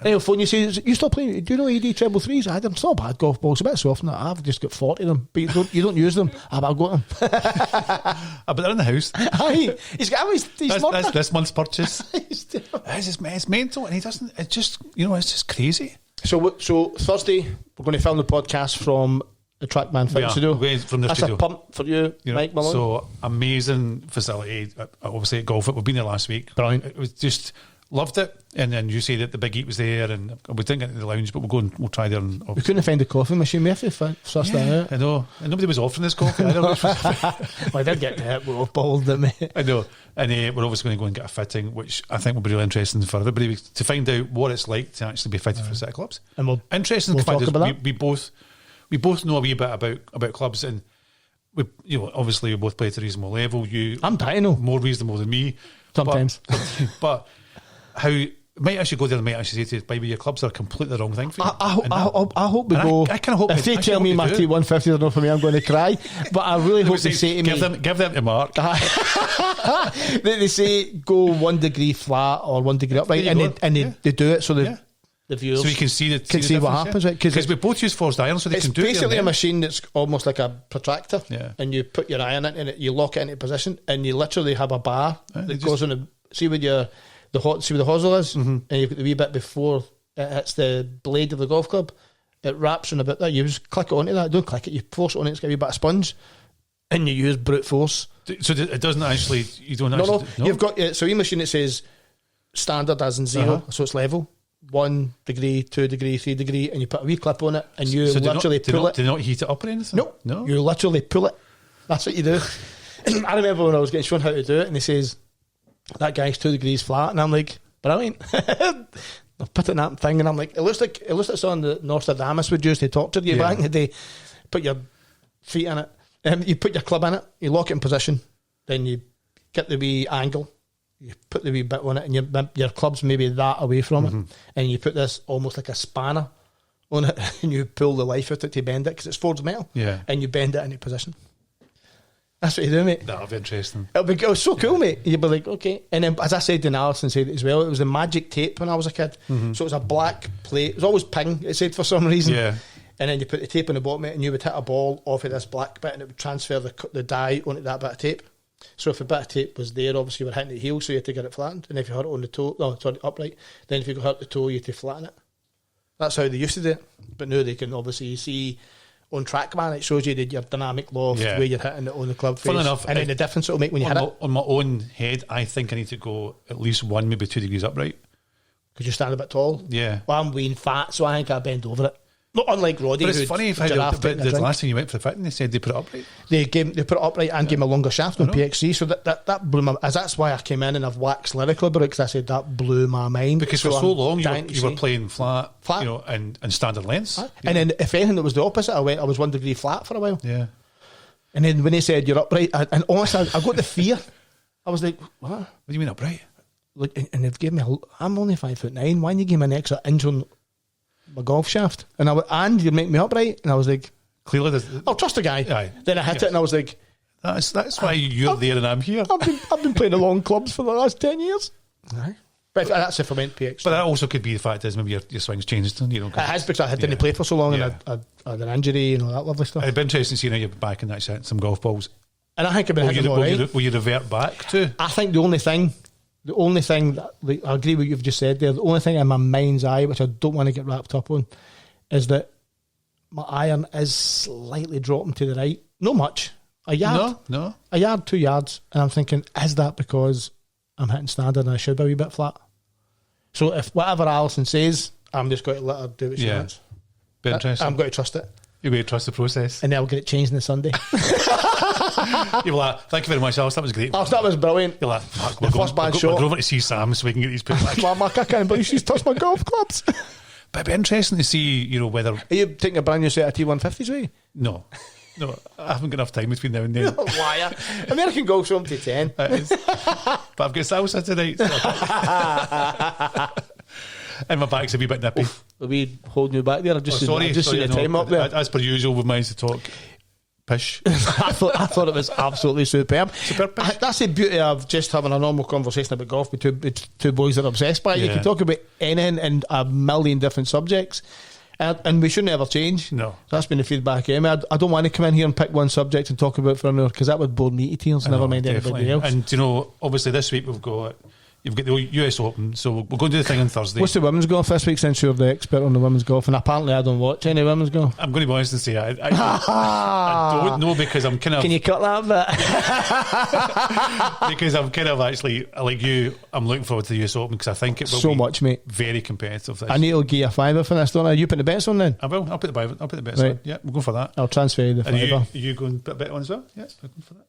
and he'll phone you and say, you still playing? Do you know AD treble 3s? I had them. It's not bad golf balls. A bit soft. I've just got 40 of them. But you don't use them. I've got them. But they're in the house. Aye. He's that's this month's purchase. It's mental. And he doesn't, it's just, it's just crazy. So Thursday, we're going to film the podcast from the Trackman Fitting Studio. From the That's studio. A pump for you, Mike Malone. So amazing facility. Obviously at Golf It. We've been there last week. Brilliant. It was just loved it. And then you say that the Big Eat was there, and we didn't get into the lounge, but we'll try there. And we couldn't find a coffee machine. We have to suss that out. I know. And nobody was offering this coffee either. Well, I did get that. We were balled at me. I know. And we're obviously going to go and get a fitting, which I think will be really interesting for everybody to find out what it's like to actually be fitted for City Clubs. And interesting we'll fact talk is about that. we both know a wee bit about clubs, and we obviously we both play at a reasonable level. I'm dying to know. More reasonable than me Sometimes. But how might actually go there and might actually say to maybe your clubs are completely the wrong thing for you. I hope we go. I kind of hope if they tell me my T150s are not for me, I'm going to cry. But I really hope they say to me, give them to Mark. They say go 1 degree flat or 1 degree upright, and they do it so the viewers so you can see what happens. Because we both use forced iron, so they can do it. It's basically a machine that's almost like a protractor, and you put your iron in it, you lock it into position, and you literally have a bar that goes on the see where the hosel is, and you've got the wee bit before it hits the blade of the golf club. It wraps on about that. You just click it onto that. Don't click it. You force it on it. It's got a wee bit of sponge, and you use brute force. So it doesn't actually. You don't. No. You've got so your machine. It says standard as in 0, so it's level. 1 degree, 2 degree, 3 degree, and you put a wee clip on it, and you literally pull it. Do they not heat it up or anything? No. You literally pull it. That's what you do. I remember when I was getting shown how to do it, and he says, that guy's 2 degrees flat, and I'm like, brilliant. I've put it in that thing, and I'm like, it looks like something that Nostradamus would use to torture you back in the day. Put your feet in it, you put your club in it, you lock it in position, then you get the wee angle, you put the wee bit on it, and your club's maybe that away from it, and you put this almost like a spanner on it, and you pull the life out of it to bend it, because it's forged metal, and you bend it into position. That's what you do, mate. That'll be interesting. It was so cool, mate. You'd be like, okay. And then, as I said, and Allison said it as well, it was a magic tape when I was a kid. So it was a black plate. It was always ping, it said, for some reason. Yeah. And then you put the tape on the bottom of it, and you would hit a ball off of this black bit, and it would transfer the dye onto that bit of tape. So if a bit of tape was there, obviously you were hitting the heel, so you had to get it flattened. And if you hurt it on the toe, upright, then if you hurt the toe, you had to flatten it. That's how they used to do it. But now they can obviously see on TrackMan, it shows you your dynamic loft, where you're hitting it on the club face. Fun enough, and then the difference it'll make when you hit it. On my own head, I think I need to go at least 1, maybe 2 degrees upright. Because you stand a bit tall. Yeah. Well, I'm wean fat, so I think I bend over it. Not unlike Roddy. But it's funny if the last time you went for the fitting, they said they put it upright. They put it upright and gave me a longer shaft on PXC, so that blew my. That's why I came in and I've waxed lyrical about it, because I said that blew my mind. Because for so long you were playing flat, and standard lengths. And then if anything, it was the opposite. I was 1 degree flat for a while. Yeah. And then when they said you're upright, and honestly, I got the fear. I was like, what? What do you mean upright? Like, and they've given me. I'm only 5'9". Why didn't you give me an extra inch on my golf shaft? And you make me upright, and I was like, clearly, I'll trust the guy. Aye. Then I hit it, and I was like, that's why you're there and I'm here. I've been playing the long clubs for the last 10 years. Aye. But that's if I went PX. But that also could be the fact is maybe your swing's changed. It has, because I didn't play for so long, and I had an injury and all that lovely stuff. It'd be interesting to see now you're back in that set, some golf balls. And I think I've been hitting all right. Will you revert back to? I think the only thing that, like, I agree with what you've just said there, the only thing in my mind's eye, which I don't want to get wrapped up on, is that my iron is slightly dropping to the right. Not much. A yard. No. A yard, 2 yards. And I'm thinking, is that because I'm hitting standard and I should be a wee bit flat? So if whatever Allison says, I'm just going to let her do what she wants. Be interesting. I'm going to trust it. You're going to trust the process. And then I'll get it changed on the Sunday. You were like, thank you very much, Alice. That was great. Oh, that was brilliant. You're like, fuck, The first bad shot. We're over to see Sam so we can get these people back. Mark, I can't believe she's touched my golf clubs. But it'd be interesting to see, whether... Are you taking a brand new set of T150s with you? No, I haven't got enough time between now and then. Liar. American Golf's from to 10. But I've got salsa tonight. So and my back's a wee bit nippy. Are we holding you back there? I've just seen the time up there. As per usual, we've managed to talk pish. I thought it was absolutely superb. Superb pish. That's the beauty of just having a normal conversation about golf with two boys that are obsessed by it. You can talk about anything and a million different subjects. And we shouldn't ever change. No. That's been the feedback. I don't want to come in here and pick one subject and talk about it for an hour, because that would bore me to tears. Never mind anybody else. And obviously this week you've got the US Open, so we're going to do the thing on Thursday. What's the women's golf this week, since you're the expert on the women's golf? And apparently I don't watch any women's golf. I'm going to be honest and say I don't know, because I'm kind of... Can you cut that bit? Because I'm kind of actually, like you, I'm looking forward to the US Open, because I think it will be much, mate. Very competitive. I need to give you a $5 for this, don't I? You put the bets on then? I will. I'll put the bets on. Yeah, we'll go for that. I'll transfer you the $5. Are you going to put a bet on as well? Yeah, we're going for that.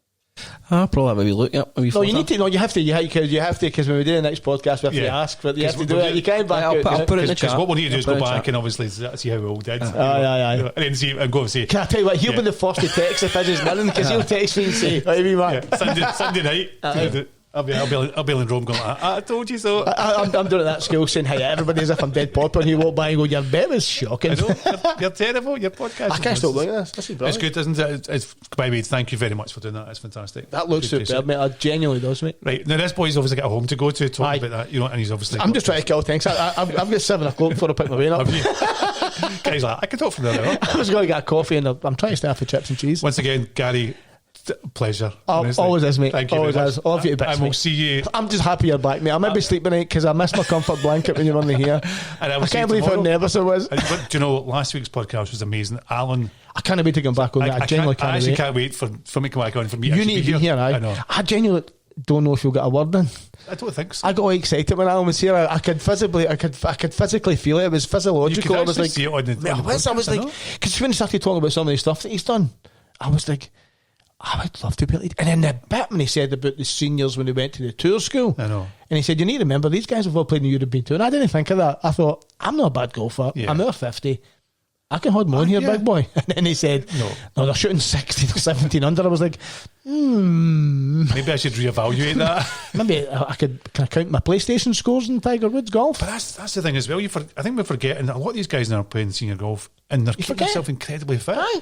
I'll probably have a wee look at No, you need to. No, you have to. You have to, because when we do the next podcast, we have to ask. But you have to do it. You can't back out. I'll put it in the chat. Because what we need to do is go back and obviously see how we all did. Aye. And then see and go and say. Can I tell you what? He'll be the first to text if I just winning, because he'll text me and say, "Hey, me man." Sunday night. I'll be in Rome going like, I told you so. I'm doing it at school saying, "Hey, everybody," as if I'm dead popular, and you walk by and go, "Your bet was shocking." I know, you're terrible. Your podcast. I can't stop looking at this. This is brilliant. It's good, isn't it? By the way, thank you very much for doing that. It's fantastic. That looks superb, mate. It genuinely does, mate. Right, now this boy's obviously got a home to go to talk about that, and he's obviously... I'm just trying to kill things. I've got 7 o'clock before I pick my weight up. Guy's like, I can talk from there. I was going to get a coffee, and I'm trying to stay off the chips and cheese. Once again, Gary, pleasure. Always is, mate. Thank you. Always is. All of you bits, I will see you. I'm just happy you're back, mate. I might be sleeping tonight because I missed my comfort blanket when you were on the here. And I can't believe how nervous I was. Do you know, last week's podcast was amazing. Alan, I can't wait to come back on that. I genuinely can't wait. I actually can't wait for me to come back on, for me. You need to be here, I know. I genuinely don't know if you'll get a word in. I don't think so. I got all excited when Alan was here. I could physically feel it. It was physiological. I was like, see it on the I was like, because when he started talking about some of the stuff that he's done, I was like, I would love to be able to. And then the bit when he said about the seniors when they went to the tour school, I know. And he said, you need to remember, these guys have all played in the European Tour. And I didn't think of that. I thought, I'm not a bad golfer. Yeah. I'm over 50. I can hold my own here, big boy. And then he said, no, they're shooting 16 or 17 under. I was like, maybe I should reevaluate that. Maybe can I count my PlayStation scores in Tiger Woods golf? But that's the thing as well. I think we're forgetting that a lot of these guys now are playing senior golf, and they're keeping themselves incredibly fit. Aye.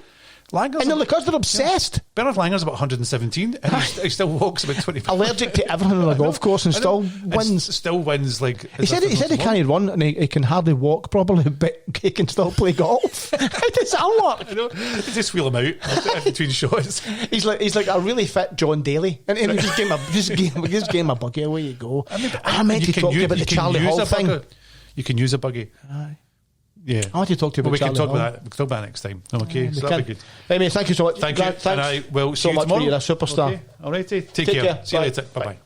Langer's because they're obsessed. Bernard Langer's about 117 and he still walks about 20. Allergic to everything on a golf course and still wins. Still wins. Like he said he can't run and he can hardly walk properly, but he can still play golf. How does that work? I know. They just wheel him out between shots. He's like a really fit John Daly, and he just gave him a buggy. Away you go. I meant to talk to you about the Charlie Hall thing. You can use a buggy. Aye. Yeah, I want to talk to you about we Charlie can talk Hall. about that. We can talk about that next time. Okay, so that'll be good. Hey, mate, thank you so much. Thank you. Thanks and I will see so you much tomorrow. For you're a superstar. Okay. All righty. Take care. See you later. Bye bye.